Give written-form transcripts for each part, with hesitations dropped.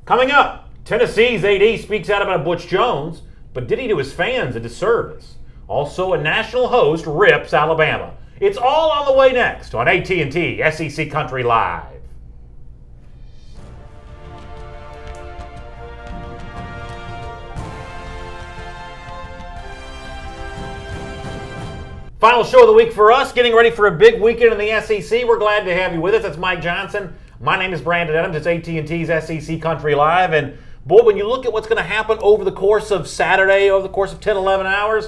Coming up, Tennessee's AD speaks out about Butch Jones, but did he do his fans a disservice? Also, a national host rips Alabama. It's all on the way next on AT&T SEC Country Live. Final show of the week for us, getting ready for a big weekend in the SEC. We're glad to have you with us. That's Mike Johnson. My name is Brandon Adams. It's AT&T's SEC Country Live. And boy, when you look at what's going to happen over the course of Saturday, over the course of 10, 11 hours,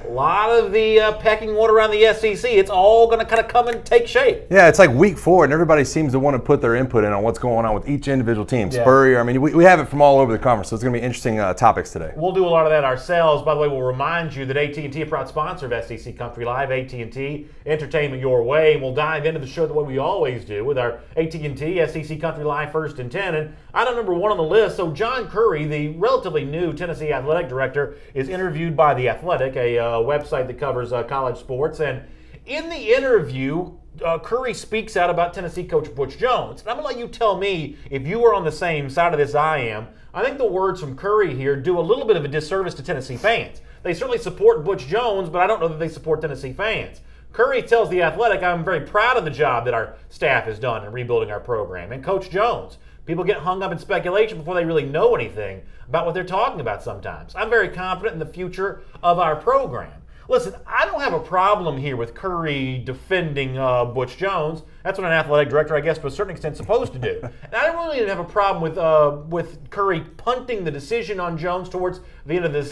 a lot of the pecking order around the SEC, it's all going to kind of come and take shape. Yeah, it's like week 4, and everybody seems to want to put their input in on what's going on with each individual team. Yeah. Spurrier, I mean, we have it from all over the conference, so it's going to be interesting topics today. We'll do a lot of that ourselves. By the way, we'll remind you that AT&T, a proud sponsor of SEC Country Live, AT&T, entertainment your way. And we'll dive into the show the way we always do with our AT&T SEC Country Live First and 10. And item number 1 on the list, so John Currie, the relatively new Tennessee athletic director, is interviewed by The Athletic, a website that covers college sports. And in the interview, Currie speaks out about Tennessee coach Butch Jones. And I'm going to let you tell me if you are on the same side of this I am. I think the words from Currie here do a little bit of a disservice to Tennessee fans. They certainly support Butch Jones, but I don't know that they support Tennessee fans. Currie tells The Athletic, I'm very proud of the job that our staff has done in rebuilding our program. And Coach Jones, people get hung up in speculation before they really know anything about what they're talking about sometimes. I'm very confident in the future of our program. Listen, I don't have a problem here with Currie defending Butch Jones. That's what an athletic director, I guess, to a certain extent, is supposed to do. And I don't really have a problem with Currie punting the decision on Jones towards the end of the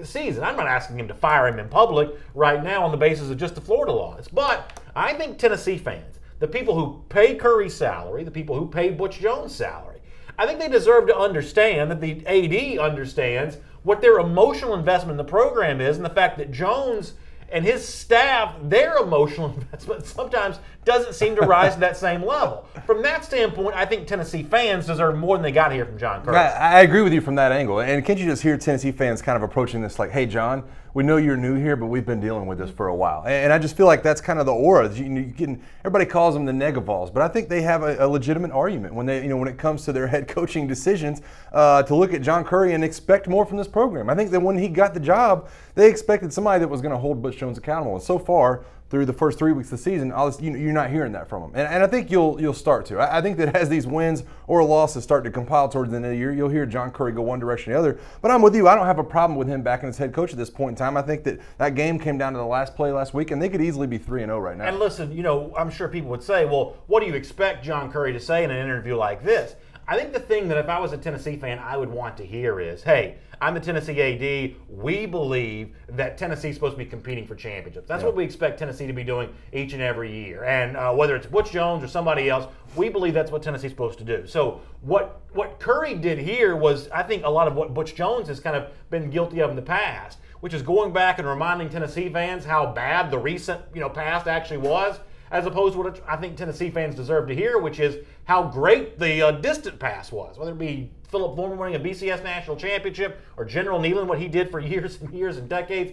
season. I'm not asking him to fire him in public right now on the basis of just the Florida laws. But I think Tennessee fans, the people who pay Currie's salary, the people who pay Butch Jones' salary, I think they deserve to understand that the AD understands what their emotional investment in the program is, and the fact that Jones and his staff, their emotional investment sometimes doesn't seem to rise to that same level. From that standpoint, I think Tennessee fans deserve more than they got here from John Currie. I agree with you from that angle. And can't you just hear Tennessee fans kind of approaching this like, hey, John, we know you're new here, but we've been dealing with this for a while. And I just feel like that's kind of the aura. Everybody calls them the Negavols, but I think they have a legitimate argument when when it comes to their head coaching decisions to look at John Currie and expect more from this program. I think that when he got the job, they expected somebody that was going to hold Butch Jones accountable. And so far, through the first 3 weeks of the season, you're not hearing that from him. And I think you'll start to. I think that as these wins or losses start to compile towards the end of the year, you'll hear John Currie go one direction or the other. But I'm with you. I don't have a problem with him backing his head coach at this point in time. I think that game came down to the last play last week, and they could easily be 3-0 right now. And listen, I'm sure people would say, well, what do you expect John Currie to say in an interview like this? I think the thing that if I was a Tennessee fan, I would want to hear is, hey, I'm the Tennessee AD. We believe that Tennessee's supposed to be competing for championships. That's what we expect Tennessee to be doing each and every year. And whether it's Butch Jones or somebody else, we believe that's what Tennessee's supposed to do. So what Currie did here was, I think, a lot of what Butch Jones has kind of been guilty of in the past, which is going back and reminding Tennessee fans how bad the recent past actually was, as opposed to what I think Tennessee fans deserve to hear, which is how great the distant past was, whether it be Philip Fulmer winning a BCS national championship or General Neyland, what he did for years and years and decades.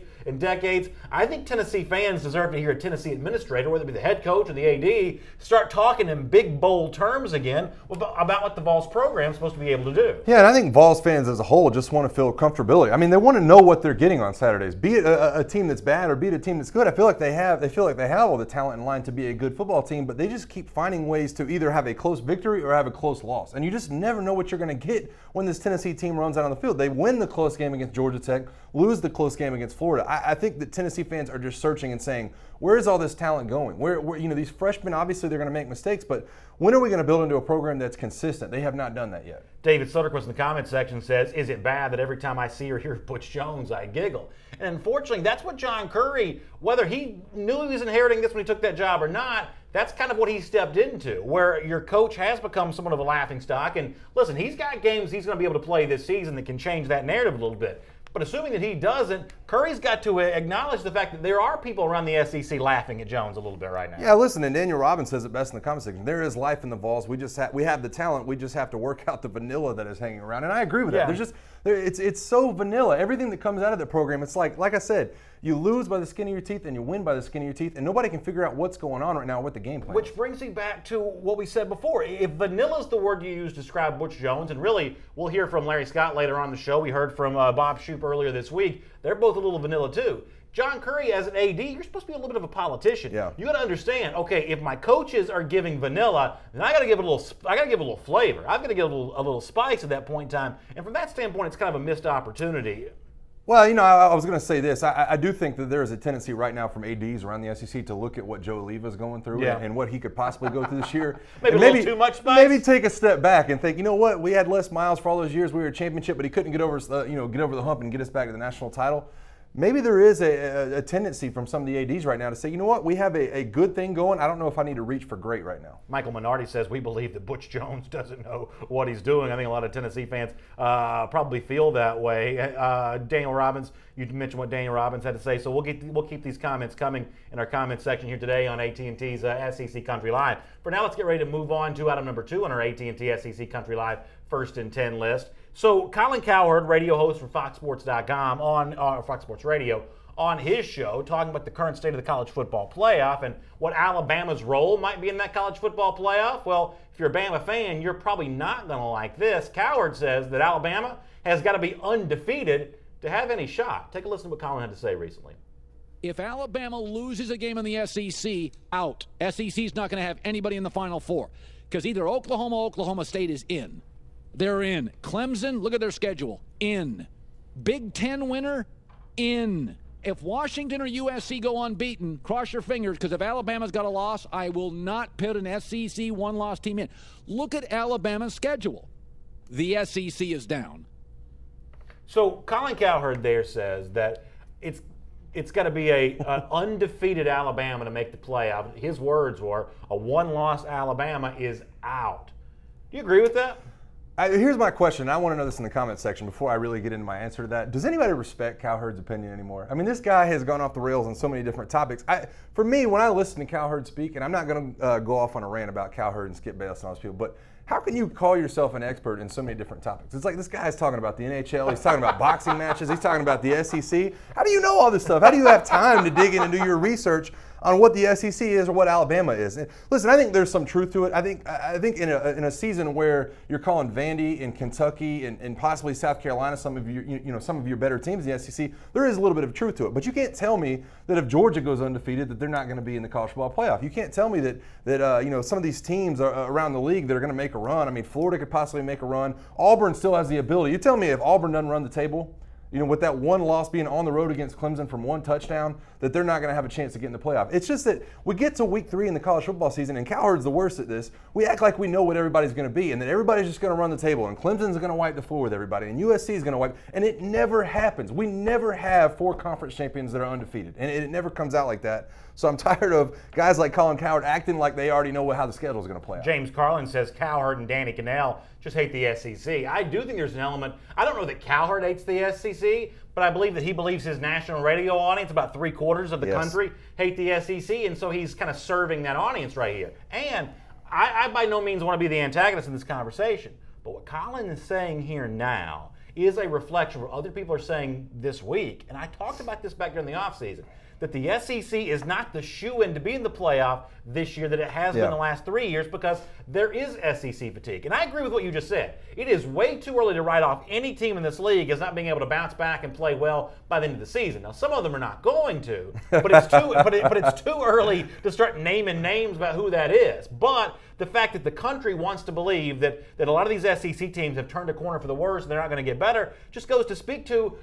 I think Tennessee fans deserve to hear a Tennessee administrator, whether it be the head coach or the AD, start talking in big, bold terms again about what the Vols program is supposed to be able to do. Yeah, and I think Vols fans as a whole just want to feel comfortability. I mean, they want to know what they're getting on Saturdays. Be it a team that's bad or be it a team that's good. I feel like they feel like they have all the talent in line to be a good football team, but they just keep finding ways to either have a close victory or have a close loss. And you just never know what you're going to get when this Tennessee team runs out on the field. They win the close game against Georgia Tech, lose the close game against Florida. I think that Tennessee fans are just searching and saying, where is all this talent going? Where these freshmen, obviously they're going to make mistakes, but when are we going to build into a program that's consistent? They have not done that yet. David Soderquist in the comments section says, is it bad that every time I see or hear Butch Jones, I giggle? And unfortunately, that's what John Currie, whether he knew he was inheriting this when he took that job or not, that's kind of what he stepped into, where your coach has become somewhat of a laughingstock. And listen, he's got games he's going to be able to play this season that can change that narrative a little bit. But assuming that he doesn't, Curry's got to acknowledge the fact that there are people around the SEC laughing at Jones a little bit right now. Yeah, listen, and Daniel Robbins says it best in the comment section. There is life in the Vols. We have the talent. We just have to work out the vanilla that is hanging around. And I agree with that. It's so vanilla. Everything that comes out of the program, it's like I said, You lose by the skin of your teeth and you win by the skin of your teeth, and nobody can figure out what's going on right now with the game plan. Which brings me back to what we said before. If vanilla is the word you use to describe Butch Jones, and really we'll hear from Larry Scott later on the show. We heard from Bob Shoop earlier this week. They're both a little vanilla too. John Currie, as an AD, you're supposed to be a little bit of a politician. Yeah. You got to understand. Okay, if my coaches are giving vanilla, then I got to give it a little. I got to give it a little flavor. I've got to give it a little spice at that point in time. And from that standpoint, it's kind of a missed opportunity. Well, I was going to say this. I do think that there is a tendency right now from ADs around the SEC to look at what Joe Oliva's going through and what he could possibly go through this year. maybe a little too much spice. Maybe take a step back and think, you know what? We had Les Miles for all those years. We were a championship, but he couldn't get over the hump and get us back to the national title. Maybe there is a tendency from some of the ADs right now to say, you know what, we have a good thing going. I don't know if I need to reach for great right now. Michael Minardi says, we believe that Butch Jones doesn't know what he's doing. I think a lot of Tennessee fans probably feel that way. Daniel Robbins, you mentioned what Daniel Robbins had to say, so we'll keep these comments coming in our comment section here today on AT&T's SEC Country Live. For now, let's get ready to move on to item number 2 on our AT&T SEC Country Live First and 10 list. So Colin Cowherd, radio host for FoxSports.com on Fox Sports Radio, on his show, talking about the current state of the college football playoff and what Alabama's role might be in that college football playoff. Well, if you're a Bama fan, you're probably not going to like this. Cowherd says that Alabama has got to be undefeated to have any shot. Take a listen to what Colin had to say recently. If Alabama loses a game in the SEC, out. SEC's not going to have anybody in the Final Four because either Oklahoma or Oklahoma State is in. They're in. Clemson, look at their schedule. In. Big Ten winner, in. If Washington or USC go unbeaten, cross your fingers, because if Alabama's got a loss, I will not put an SEC one-loss team in. Look at Alabama's schedule. The SEC is down. So Colin Cowherd there says that it's got to be an undefeated Alabama to make the playoff. His words were, a one-loss Alabama is out. Do you agree with that? Here's my question. I want to know this in the comment section before I really get into my answer to that. Does anybody respect Cowherd's opinion anymore? I mean, this guy has gone off the rails on so many different topics. For me, when I listen to Cowherd speak, and I'm not going to go off on a rant about Cowherd and Skip Bayless and all those people, but how can you call yourself an expert in so many different topics? It's like this guy's talking about the NHL, he's talking about boxing matches, he's talking about the SEC. How do you know all this stuff? How do you have time to dig in and do your research on what the SEC is or what Alabama is? And listen, I think there's some truth to it. I think in a season where you're calling Vandy and Kentucky and possibly South Carolina some of your better teams in the SEC, there is a little bit of truth to it. But you can't tell me that if Georgia goes undefeated that they're not going to be in the college football playoff. You can't tell me that some of these teams around the league that are going to make a run. I mean, Florida could possibly make a run. Auburn still has the ability. You tell me if Auburn doesn't run the table, with that one loss being on the road against Clemson from one touchdown, that they're not going to have a chance to get in the playoff. It's just that we get to week 3 in the college football season, and Cowherd's the worst at this. We act like we know what everybody's going to be, and that everybody's just going to run the table, and Clemson's going to wipe the floor with everybody, and USC is going to wipe, and it never happens. We never have 4 conference champions that are undefeated, and it never comes out like that. So I'm tired of guys like Colin Cowherd acting like they already know how the schedule is going to play out. James Carlin says Cowherd and Danny Cannell just hate the SEC. I do think there's an element. I don't know that Cowherd hates the SEC, but I believe that he believes his national radio audience, about 3/4 of the country, hate the SEC, and so he's kind of serving that audience right here. And I by no means want to be the antagonist in this conversation, but what Colin is saying here now is a reflection of what other people are saying this week, and I talked about this back during the offseason, that the SEC is not the shoe-in to be in the playoff this year that it has been the last 3 years, because there is SEC fatigue. And I agree with what you just said. It is way too early to write off any team in this league as not being able to bounce back and play well by the end of the season. Now, some of them are not going to, but it's too early to start naming names about who that is. But the fact that the country wants to believe that a lot of these SEC teams have turned a corner for the worse and they're not going to get better just goes to speak to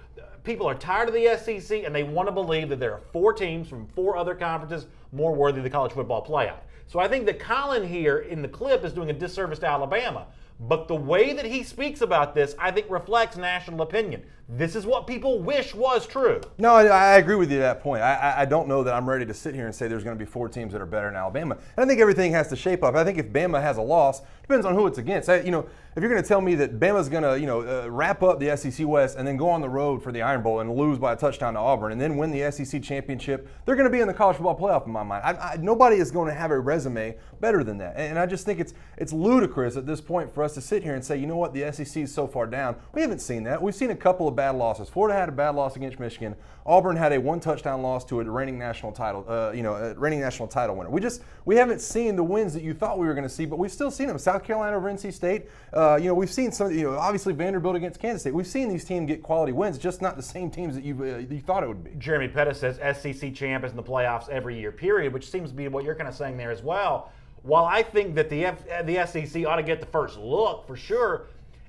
people are tired of the SEC and they want to believe that there are 4 teams from 4 other conferences more worthy of the college football playoff. So I think that Colin here in the clip is doing a disservice to Alabama. But the way that he speaks about this, I think, reflects national opinion. This is what people wish was true. No, I agree with you at that point. I don't know that I'm ready to sit here and say there's going to be 4 teams that are better than Alabama. And I think everything has to shape up. I think if Bama has a loss, depends on who it's against. If you're going to tell me that Bama's going to, wrap up the SEC West and then go on the road for the Iron Bowl and lose by a touchdown to Auburn and then win the SEC championship, they're going to be in the college football playoff, in my mind. Nobody is going to have a resume better than that. And I just think it's ludicrous at this point for us to sit here and say, you know what, the SEC is so far down. We haven't seen that. We've seen a couple of bad losses. Florida had a bad loss against Michigan. Auburn had a 1-touchdown loss to a reigning national title, reigning national title winner. We haven't seen the wins that you thought we were going to see, but we've still seen them. South Carolina over NC State. We've seen some. Obviously Vanderbilt against Kansas State. We've seen these teams get quality wins, just not the same teams that you thought it would be. Jeremy Pettis says SEC champ is in the playoffs every year, period, which seems to be what you're kind of saying there as well. While I think that the SEC ought to get the first look for sure,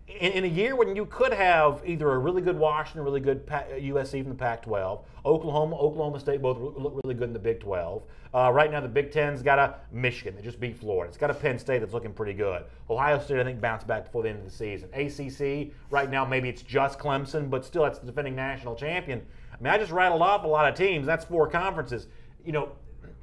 in a year when you could have either a really good Washington, really good USC from the Pac-12, Oklahoma State both look really good in the Big 12. Right now the Big Ten's got a Michigan that just beat Florida. It's got a Penn State that's looking pretty good. Ohio State, I think, bounced back before the end of the season. ACC, right now maybe it's just Clemson, but still that's the defending national champion. I mean, I just rattled off a lot of teams. That's 4 conferences.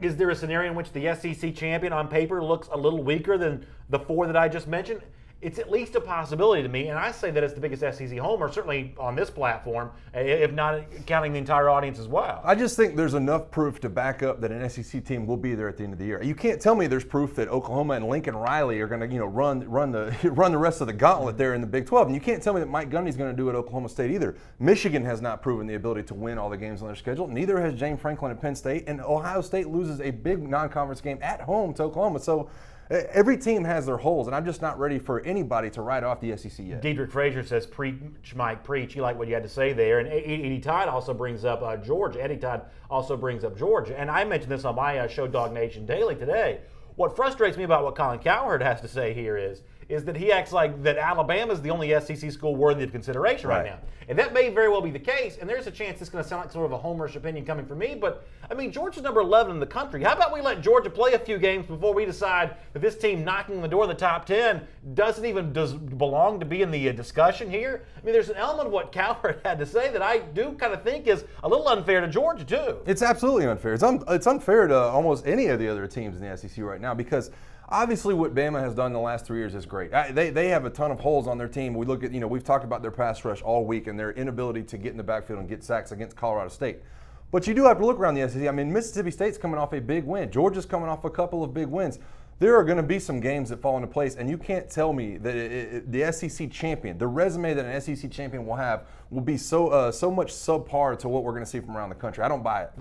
Is there a scenario in which the SEC champion on paper looks a little weaker than the 4 that I just mentioned? It's at least a possibility to me, and I say that as the biggest SEC homer, certainly on this platform, if not counting the entire audience as well. I just think there's enough proof to back up that an SEC team will be there at the end of the year. You can't tell me there's proof that Oklahoma and Lincoln Riley are going to run the rest of the gauntlet there in the Big 12, and you can't tell me that Mike Gundy's going to do it at Oklahoma State either. Michigan has not proven the ability to win all the games on their schedule. Neither has James Franklin at Penn State, and Ohio State loses a big non-conference game at home to Oklahoma. So every team has their holes, and I'm just not ready for anybody to write off the SEC yet. Diedrich Frazier says, preach, Mike, preach. You like what you had to say there. And Eddie Todd also brings up Georgia. Eddie Todd also brings up Georgia. And I mentioned this on my show, Dog Nation Daily, today. What frustrates me about what Colin Cowherd has to say here is that he acts like that Alabama's the only SEC school worthy of consideration right now. And that may very well be the case, and there's a chance it's going to sound like sort of a homerish opinion coming from me, but, I mean, Georgia's number 11 in the country. How about we let Georgia play a few games before we decide that this team knocking on the door of the top 10 doesn't even belong to be in the discussion here? I mean, there's an element of what Cowherd had to say that I do kind of think is a little unfair to Georgia, too. It's absolutely unfair. It's unfair to almost any of the other teams in the SEC right now because obviously what Bama has done in the last 3 years is great. They have a ton of holes on their team. We look at, we've talked about their pass rush all week and their inability to get in the backfield and get sacks against Colorado State. But you do have to look around the SEC. I mean, Mississippi State's coming off a big win. Georgia's coming off a couple of big wins. There are going to be some games that fall into place, and you can't tell me that the SEC champion, the resume that an SEC champion will have, will be so much subpar to what we're going to see from around the country. I don't buy it.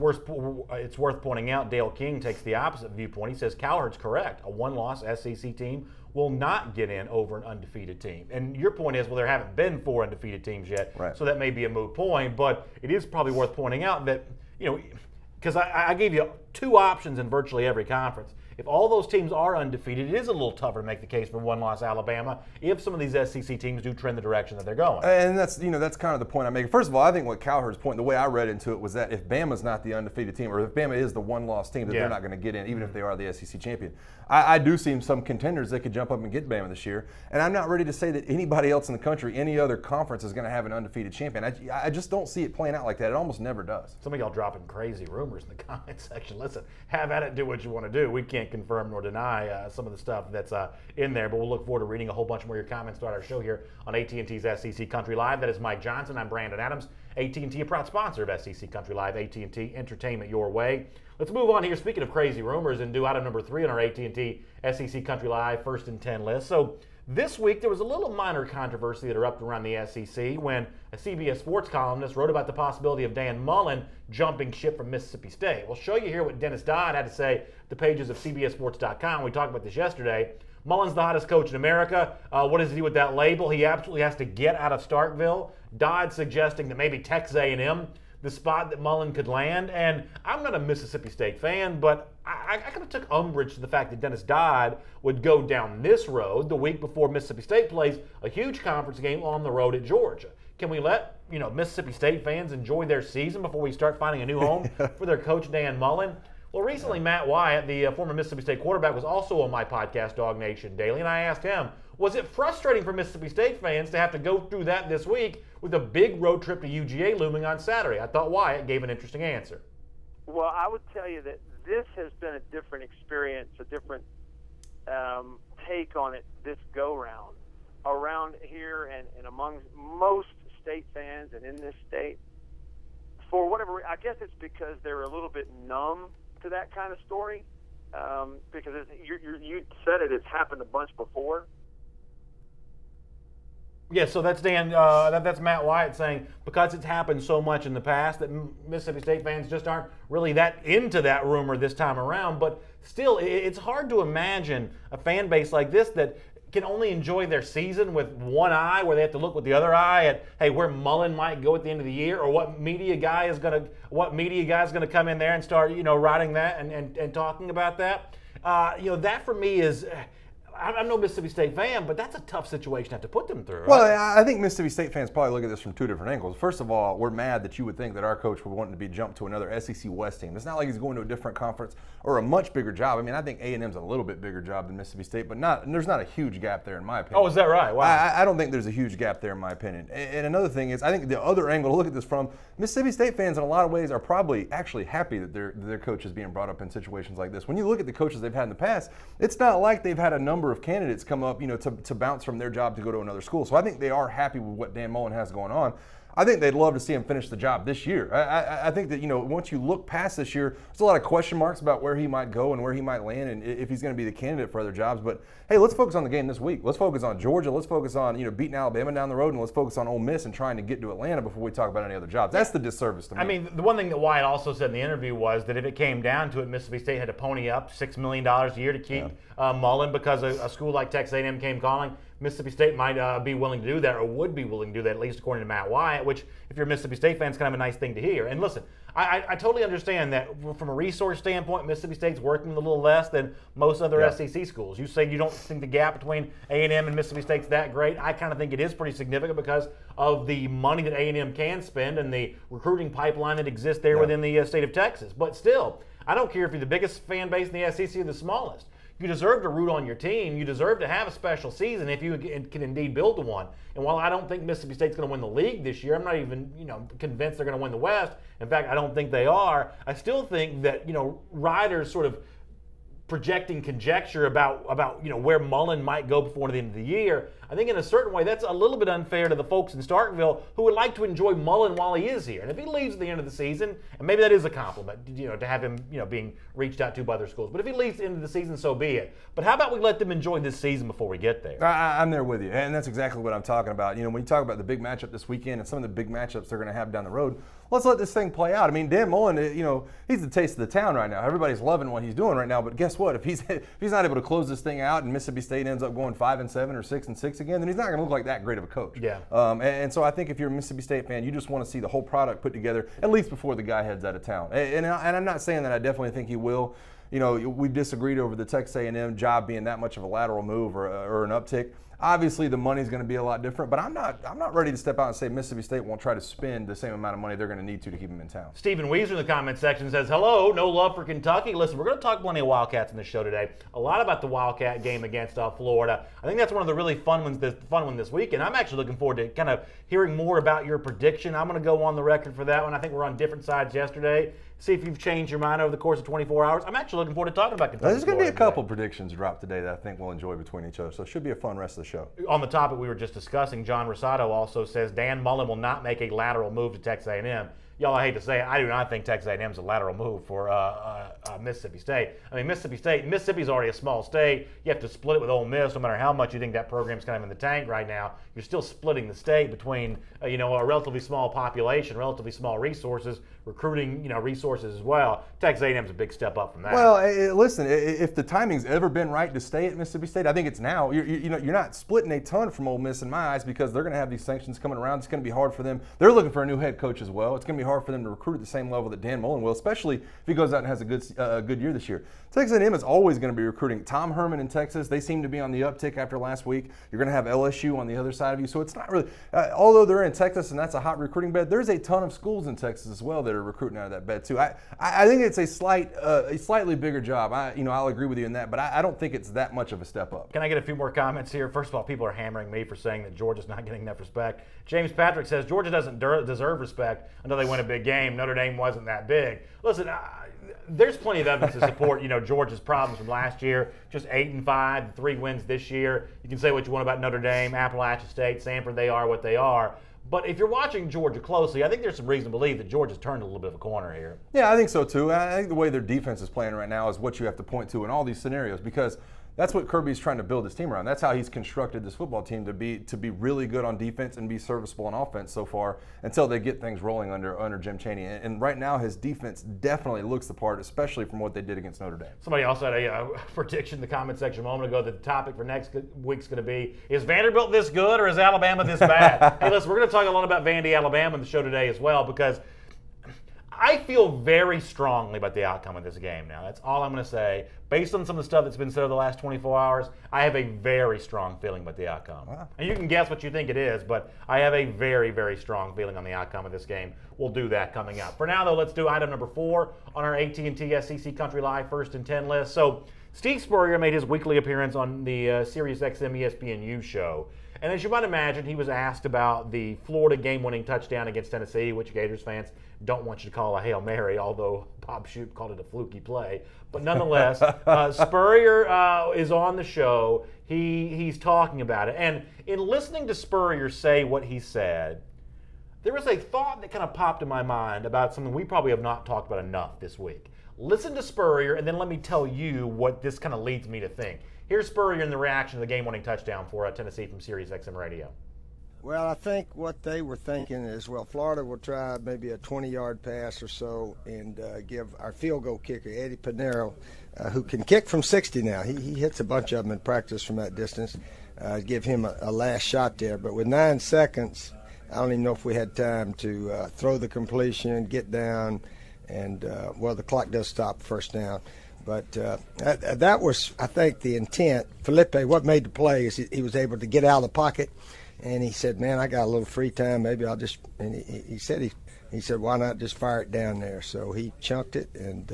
It's worth pointing out Dale King takes the opposite viewpoint. He says Cowherd's correct. A one-loss SEC team will not get in over an undefeated team. And your point is, well, there haven't been 4 undefeated teams yet, right. So that may be a moot point. But it is probably worth pointing out that, because I gave you 2 options in virtually every conference. If all those teams are undefeated, it is a little tougher to make the case for one-loss Alabama if some of these SEC teams do trend the direction that they're going. And that's kind of the point I'm making. First of all, I think what Cowherd's point, the way I read into it, was that if Bama's not the undefeated team, or if Bama is the one-loss team, that they're not going to get in, even if they are the SEC champion. I do see some contenders that could jump up and get Bama this year, and I'm not ready to say that anybody else in the country, any other conference, is going to have an undefeated champion. I just don't see it playing out like that. It almost never does. Some of y'all dropping crazy rumors in the comment section. Listen, have at it, do what you want to do. We can't confirm nor deny some of the stuff that's in there, but we'll look forward to reading a whole bunch more of your comments throughout our show here on AT&T's SEC Country Live. That is Mike Johnson. I'm Brandon Adams. AT&T, a proud sponsor of SEC Country Live. AT&T, entertainment your way. Let's move on here. Speaking of crazy rumors, and do item number 3 on our AT&T SEC Country Live First and 10 list. So this week there was a little minor controversy that erupted around the SEC when a CBS Sports columnist wrote about the possibility of Dan Mullen jumping ship from Mississippi State. We'll show you here what Dennis Dodd had to say at the pages of CBSSports.com. We talked about this yesterday. Mullen's the hottest coach in America. What does he do with that label? He absolutely has to get out of Starkville. Dodd suggesting that maybe Texas A&M, the spot that Mullen could land. And I'm not a Mississippi State fan, but I kind of took umbrage to the fact that Dennis Dodd would go down this road the week before Mississippi State plays a huge conference game on the road at Georgia. Can we let Mississippi State fans enjoy their season before we start finding a new home for their coach Dan Mullen? Well, recently Matt Wyatt, the former Mississippi State quarterback, was also on my podcast, Dog Nation Daily, and I asked him, was it frustrating for Mississippi State fans to have to go through that this week with a big road trip to UGA looming on Saturday? I thought Wyatt gave an interesting answer. Well, I would tell you that this has been a different experience, a different take on it this go-round. Around here and among most state fans and in this state, for whatever, I guess it's because they're a little bit numb to that kind of story because you said it's happened a bunch before. Yeah, so that's Dan. That's Matt Wyatt saying because it's happened so much in the past that Mississippi State fans just aren't really that into that rumor this time around. But still, it's hard to imagine a fan base like this that can only enjoy their season with one eye, where they have to look with the other eye at, hey, where Mullen might go at the end of the year, or what media guy is gonna come in there and start, writing that and talking about that. That for me is. I'm no Mississippi State fan, but that's a tough situation to have to put them through. Right? Well, I think Mississippi State fans probably look at this from two different angles. First of all, we're mad that you would think that our coach would want to be jumped to another SEC West team. It's not like he's going to a different conference or a much bigger job. I mean, I think A&M's a little bit bigger job than Mississippi State, but there's not a huge gap there in my opinion. Oh, is that right? Wow. I don't think there's a huge gap there in my opinion. And another thing is, I think the other angle to look at this from, Mississippi State fans in a lot of ways are probably actually happy that their coach is being brought up in situations like this. When you look at the coaches they've had in the past, it's not like they've had a number of candidates come up, to bounce from their job to go to another school. So I think they are happy with what Dan Mullen has going on. I think they'd love to see him finish the job this year. I think that, once you look past this year, there's a lot of question marks about where he might go and where he might land and if he's going to be the candidate for other jobs. But, hey, let's focus on the game this week. Let's focus on Georgia. Let's focus on, beating Alabama down the road, and let's focus on Ole Miss and trying to get to Atlanta before we talk about any other jobs. That's the disservice to me. I mean, the one thing that Wyatt also said in the interview was that if it came down to it, Mississippi State had to pony up $6 million a year to keep Mullen because a school like Texas A&M came calling. Mississippi State might be willing to do that, or would be willing to do that, at least according to Matt Wyatt, which, if you're a Mississippi State fan, is kind of a nice thing to hear. And listen, I totally understand that from a resource standpoint, Mississippi State's working a little less than most other SEC schools. You say you don't think the gap between A&M and Mississippi State's that great. I kind of think it is pretty significant because of the money that A&M can spend and the recruiting pipeline that exists there within the state of Texas. But still, I don't care if you're the biggest fan base in the SEC or the smallest. You deserve to root on your team. You deserve to have a special season if you can indeed build to one. And while I don't think Mississippi State's going to win the league this year, I'm not even convinced they're going to win the West. In fact, I don't think they are. I still think that riders sort of projecting conjecture about where Mullen might go before the end of the year. I think in a certain way that's a little bit unfair to the folks in Starkville who would like to enjoy Mullen while he is here. And if he leaves at the end of the season, and maybe that is a compliment, to have him being reached out to by other schools. But if he leaves at the end of the season, so be it. But how about we let them enjoy this season before we get there? I'm there with you, and that's exactly what I'm talking about. When you talk about the big matchup this weekend and some of the big matchups they're going to have down the road, let's let this thing play out. I mean, Dan Mullen, he's the taste of the town right now. Everybody's loving what he's doing right now. But guess what? If he's not able to close this thing out and Mississippi State ends up going 5-7 or 6-6 again, then he's not going to look like that great of a coach. Yeah. And so I think if you're a Mississippi State fan, you just want to see the whole product put together at least before the guy heads out of town. And I'm not saying that I definitely think he will. We've disagreed over the Texas A&M job being that much of a lateral move or an uptick. Obviously, the money's going to be a lot different, but I'm not ready to step out and say Mississippi State won't try to spend the same amount of money they're going to need to keep him in town. Stephen Weezer in the comment section says, hello, no love for Kentucky. Listen, we're going to talk plenty of Wildcats in this show today. A lot about the Wildcat game against Florida. I think that's one of the really fun ones this weekend. I'm actually looking forward to kind of hearing more about your prediction. I'm going to go on the record for that one. I think we're on different sides yesterday. See if you've changed your mind over the course of 24 hours. I'm actually looking forward to talking about Kentucky. There's going to be a couple predictions dropped today that I think we'll enjoy between each other, so it should be a fun rest of the show. On the topic we were just discussing, John Rosado also says Dan Mullen will not make a lateral move to Texas A&M. Y'all, I hate to say it, I do not think Texas A&M is a lateral move for Mississippi State. I mean, Mississippi's already a small state. You have to split it with Ole Miss. No matter how much you think that program's kind of in the tank right now, you're still splitting the state between a relatively small population, relatively small resources, recruiting resources as well. Texas A&M's a big step up from that. Well, listen, if the timing's ever been right to stay at Mississippi State, I think it's now. You're not splitting a ton from Ole Miss in my eyes because they're going to have these sanctions coming around. It's going to be hard for them. They're looking for a new head coach as well. It's going to be hard for them to recruit at the same level that Dan Mullen will, especially if he goes out and has a good year this year. Texas A&M is always going to be recruiting. Tom Herman in Texas, they seem to be on the uptick after last week. You're going to have LSU on the other side of you. So it's not really, although they're in Texas and that's a hot recruiting bed, there's a ton of schools in Texas as well that are recruiting out of that bed too. I think it's a slightly bigger job. I'll agree with you in that, but I don't think it's that much of a step up. Can I get a few more comments here? First of all, people are hammering me for saying that Georgia's not getting enough respect. James Patrick says Georgia doesn't deserve respect until they win a big game. Notre Dame wasn't that big. Listen, there's plenty of evidence to support, Georgia's problems from last year. Just 8-5, 3 wins this year. You can say what you want about Notre Dame, Appalachian State, Samford. They are what they are. But if you're watching Georgia closely, I think there's some reason to believe that Georgia's turned a little bit of a corner here. Yeah, I think so too. I think the way their defense is playing right now is what you have to point to in all these scenarios, because that's what Kirby's trying to build his team around. That's how he's constructed this football team to be really good on defense and be serviceable on offense so far until they get things rolling under Jim Chaney. And right now his defense definitely looks the part, especially from what they did against Notre Dame. Somebody also had a prediction in the comment section a moment ago that the topic for next week's going to be, is Vanderbilt this good or is Alabama this bad? Hey, listen, we're going to talk a lot about Vandy, Alabama in the show today as well, because I feel very strongly about the outcome of this game now. That's all I'm going to say. Based on some of the stuff that's been said over the last 24 hours, I have a very strong feeling about the outcome. Wow. And you can guess what you think it is, but I have a very, very strong feeling on the outcome of this game. We'll do that coming up. For now, though, let's do item number 4 on our AT&T SEC Country Live First and 10 list. So Steve Spurrier made his weekly appearance on the SiriusXM ESPNU show. And as you might imagine, he was asked about the Florida game-winning touchdown against Tennessee, which Gators fans don't want you to call a Hail Mary, although Bob Shoop called it a fluky play. But nonetheless, Spurrier is on the show. He's talking about it. And in listening to Spurrier say what he said, there was a thought that kind of popped in my mind about something we probably have not talked about enough this week. Listen to Spurrier, and then let me tell you what this kind of leads me to think. Here's Spurrier in the reaction to the game-winning touchdown for Tennessee from SiriusXM Radio. Well, I think what they were thinking is, well, Florida will try maybe a 20-yard pass or so and give our field goal kicker, Eddie Pinero, who can kick from 60 now. He hits a bunch of them in practice from that distance. Give him a last shot there. But with 9 seconds, I don't even know if we had time to throw the completion, get down, and, well, the clock does stop first down. But that was, I think, the intent. Felipe, what made the play is he was able to get out of the pocket, and he said, man, I got a little free time. Maybe I'll just – and he said, why not just fire it down there? So he chunked it, and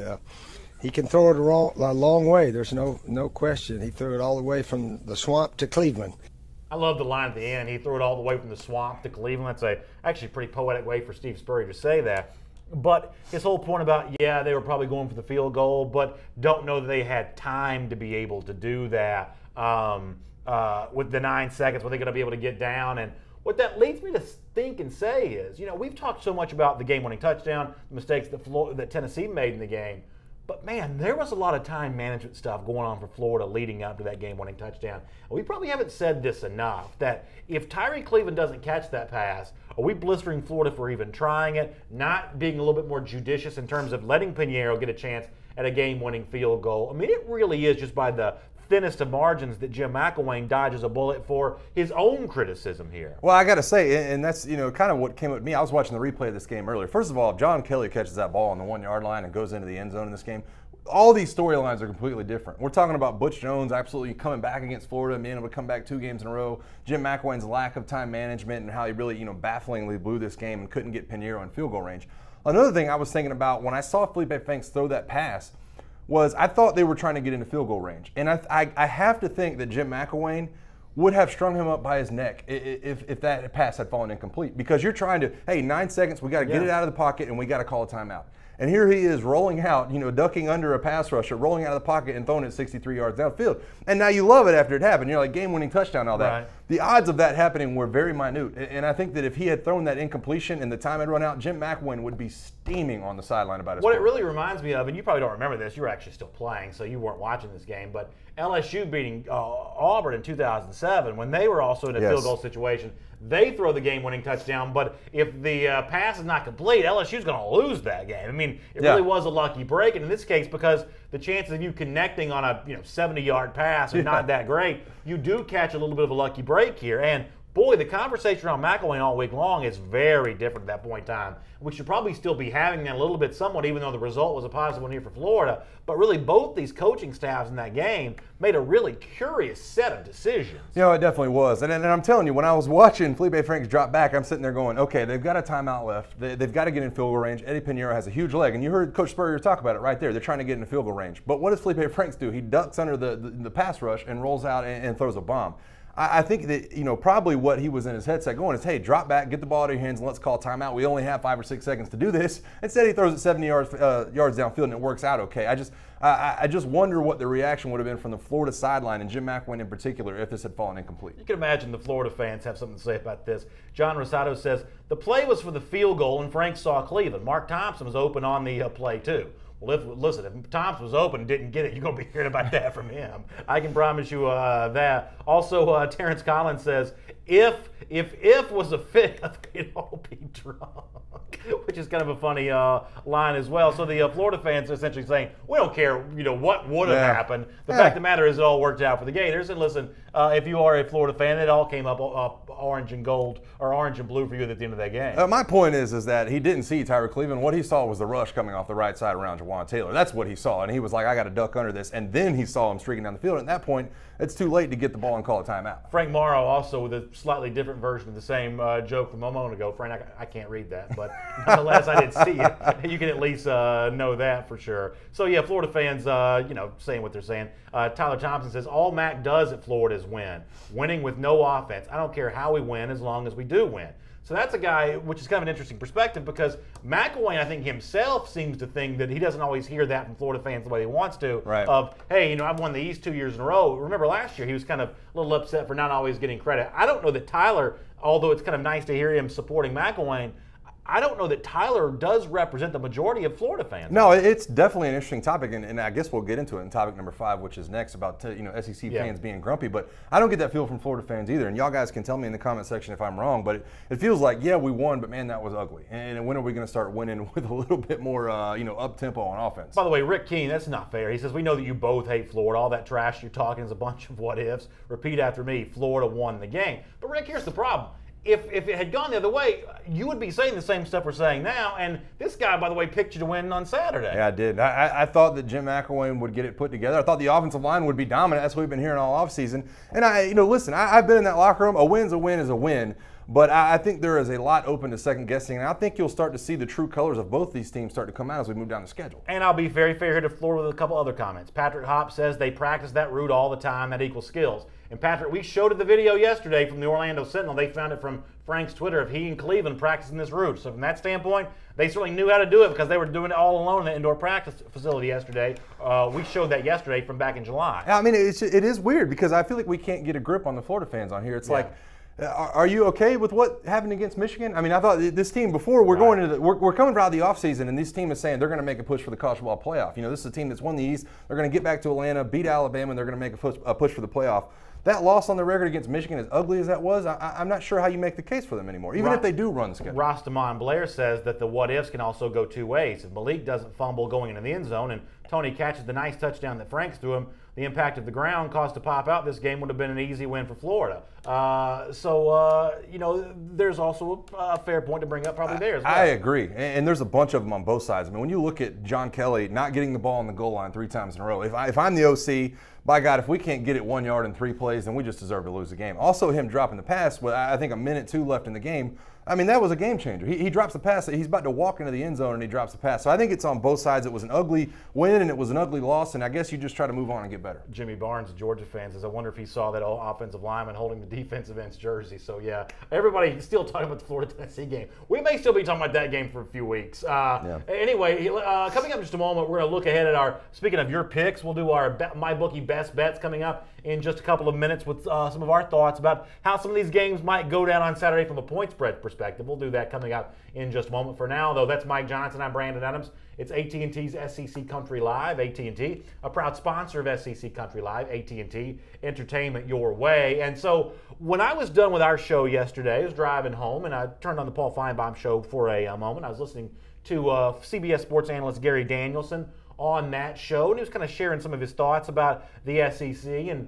he can throw it a long way. There's no question. He threw it all the way from the swamp to Cleveland. I love the line at the end. He threw it all the way from the swamp to Cleveland. That's actually a pretty poetic way for Steve Spurrier to say that. But his whole point about, yeah, they were probably going for the field goal, but don't know that they had time to be able to do that with the 9 seconds. Were they going to be able to get down? And what that leads me to think and say is, we've talked so much about the game-winning touchdown, the mistakes that Tennessee made in the game. But, man, there was a lot of time management stuff going on for Florida leading up to that game-winning touchdown. And we probably haven't said this enough, that if Tyree Cleveland doesn't catch that pass, are we blistering Florida for even trying it, not being a little bit more judicious in terms of letting Pinheiro get a chance at a game-winning field goal? I mean, it really is just by the thinnest of margins that Jim McElwain dodges a bullet for his own criticism here. Well, I got to say, and that's kind of what came with me. I was watching the replay of this game earlier. First of all, if John Kelly catches that ball on the 1-yard line and goes into the end zone in this game, all these storylines are completely different. We're talking about Butch Jones absolutely coming back against Florida and being able to come back 2 games in a row. Jim McElwain's lack of time management and how he really, bafflingly blew this game and couldn't get Pinheiro in field goal range. Another thing I was thinking about when I saw Felipe Franks throw that pass was I thought they were trying to get into field goal range. And I have to think that Jim McElwain would have strung him up by his neck if that pass had fallen incomplete. Because you're trying to, hey, 9 seconds, we got to get it out of the pocket and we got to call a timeout. And here he is rolling out, ducking under a pass rusher, rolling out of the pocket and throwing it 63 yards downfield. And now you love it after it happened. You're like, game-winning touchdown and all that. Right. The odds of that happening were very minute. And I think that if he had thrown that incompletion and the time had run out, Jim McElwain would be steaming on the sideline about his What it really reminds me of, and you probably don't remember this, you were actually still playing, so you weren't watching this game, but LSU beating Auburn in 2007 when they were also in a field goal situation. They throw the game-winning touchdown, but if the pass is not complete, LSU's going to lose that game. I mean, it really was a lucky break, and in this case, because the chances of you connecting on a 70-yard pass are not that great, you do catch a little bit of a lucky break here. And boy, the conversation around McElwain all week long is very different at that point in time. We should probably still be having that a little bit somewhat, even though the result was a positive one here for Florida. But really, both these coaching staffs in that game made a really curious set of decisions. It definitely was. And I'm telling you, when I was watching Felipe Franks drop back, I'm sitting there going, okay, they've got a timeout left. They've got to get in field goal range. Eddie Pinheiro has a huge leg. And you heard Coach Spurrier talk about it right there. They're trying to get in field goal range. But what does Felipe Franks do? He ducks under the pass rush and rolls out and throws a bomb. I think that, you know, probably what he was in his headset going is, hey, drop back, get the ball out of your hands, and let's call timeout. We only have 5 or 6 seconds to do this. Instead, he throws it 70 yards downfield, and it works out okay. I just wonder what the reaction would have been from the Florida sideline, and Jim McElwain in particular, if this had fallen incomplete. You can imagine the Florida fans have something to say about this. John Rosado says, the play was for the field goal, and Frank saw Cleveland. Mark Thompson was open on the play, too. Well, listen, if Thompson was open and didn't get it, you're going to be hearing about that from him. I can promise you that. Also, Terrence Collins says, if was a fifth, we'd all be drunk, which is kind of a funny line as well. So the Florida fans are essentially saying, we don't care, you know, what would have happened. The fact of the matter is it all worked out for the Gators. And listen, if you are a Florida fan, it all came up orange and gold or orange and blue for you at the end of that game. My point is that he didn't see Tyler Cleveland. What he saw was the rush coming off the right side around Jawan Taylor. That's what he saw, and he was like, I got to duck under this. And then he saw him streaking down the field. And at that point, it's too late to get the ball and call a timeout. Frank Morrow also with a slightly different version of the same joke from a moment ago. Frank, I can't read that, but nonetheless, I did see it. You can at least know that for sure. So yeah, Florida fans, you know, saying what they're saying. Tyler Thompson says, all Mac does at Florida is win. Winning with no offense. I don't care how we win as long as we do win. So that's a guy, which is kind of an interesting perspective because McElwain, I think himself seems to think that he doesn't always hear that from Florida fans the way he wants to. Right. Of, hey, you know, I've won the East 2 years in a row. Remember last year he was kind of a little upset for not always getting credit. I don't know that Tyler, although it's kind of nice to hear him supporting McElwain, I don't know that Tyler does represent the majority of Florida fans. No, it's definitely an interesting topic, and I guess we'll get into it in topic number 5, which is next, about SEC fans being grumpy. But I don't get that feel from Florida fans either, and y'all guys can tell me in the comment section if I'm wrong. But it feels like, yeah, we won, but man, that was ugly. And when are we going to start winning with a little bit more, up tempo on offense? By the way, Rick Keene, that's not fair. He says we know that you both hate Florida. All that trash you're talking is a bunch of what ifs. Repeat after me: Florida won the game. But Rick, here's the problem. If it had gone the other way, you would be saying the same stuff we're saying now. And this guy, by the way, picked you to win on Saturday. Yeah, I did. I thought that Jim McElwain would get it put together. I thought the offensive line would be dominant. That's what we've been hearing all offseason. And listen, I've been in that locker room. A win's a win is a win. But I think there is a lot open to second guessing, and I think you'll start to see the true colors of both these teams start to come out as we move down the schedule. And I'll be very fair here to Florida with a couple other comments. Patrick Hopp says they practice that route all the time. That equals skills. And Patrick, we showed the video yesterday from the Orlando Sentinel. They found it from Frank's Twitter of he and Cleveland practicing this route. So from that standpoint, they certainly knew how to do it because they were doing it all alone in the indoor practice facility yesterday. We showed that yesterday from back in July. I mean, it is weird because I feel like we can't get a grip on the Florida fans on here. It's like, are you okay with what happened against Michigan? I mean, I thought this team before we're going into we're coming out of the offseason, and this team is saying they're going to make a push for the college football playoff. You know, this is a team that's won the East. They're going to get back to Atlanta, beat Alabama, and they're going to make a push for the playoff. That loss on the record against Michigan, as ugly as that was, I'm not sure how you make the case for them anymore, even if they do run the schedule. Rostamon Blair says that the what-ifs can also go two ways. If Malik doesn't fumble going into the end zone and Tony catches the nice touchdown that Franks threw him, the impact of the ground caused to pop out, this game would have been an easy win for Florida. There's also a fair point to bring up probably there as well. I agree, and there's a bunch of them on both sides. I mean, when you look at John Kelly not getting the ball on the goal line 3 times in a row, if I'm the OC, by God, if we can't get it 1 yard in 3 plays, then we just deserve to lose the game. Also, him dropping the pass with, I think, a minute 2 left in the game. I mean, that was a game changer. He drops the pass. He's about to walk into the end zone, and he drops the pass. So I think it's on both sides. It was an ugly win, and it was an ugly loss, and I guess you just try to move on and get better. Jimmy Barnes, a Georgia fan, says, I wonder if he saw that offensive lineman holding the defensive end's jersey. So, yeah, everybody still talking about the Florida-Tennessee game. We may still be talking about that game for a few weeks. Anyway, coming up in just a moment, we're going to look ahead at speaking of your picks, we'll do our MyBookie Best Bets coming up in just a couple of minutes with some of our thoughts about how some of these games might go down on Saturday from a point spread perspective. We'll do that coming up in just a moment. For now, though, that's Mike Johnson. I'm Brandon Adams. It's AT&T's SEC Country Live. AT&T, a proud sponsor of SEC Country Live. AT&T, entertainment your way. And so when I was done with our show yesterday, I was driving home, and I turned on the Paul Feinbaum show for a moment. I was listening to CBS Sports analyst Gary Danielson on that show, and he was kind of sharing some of his thoughts about the SEC, and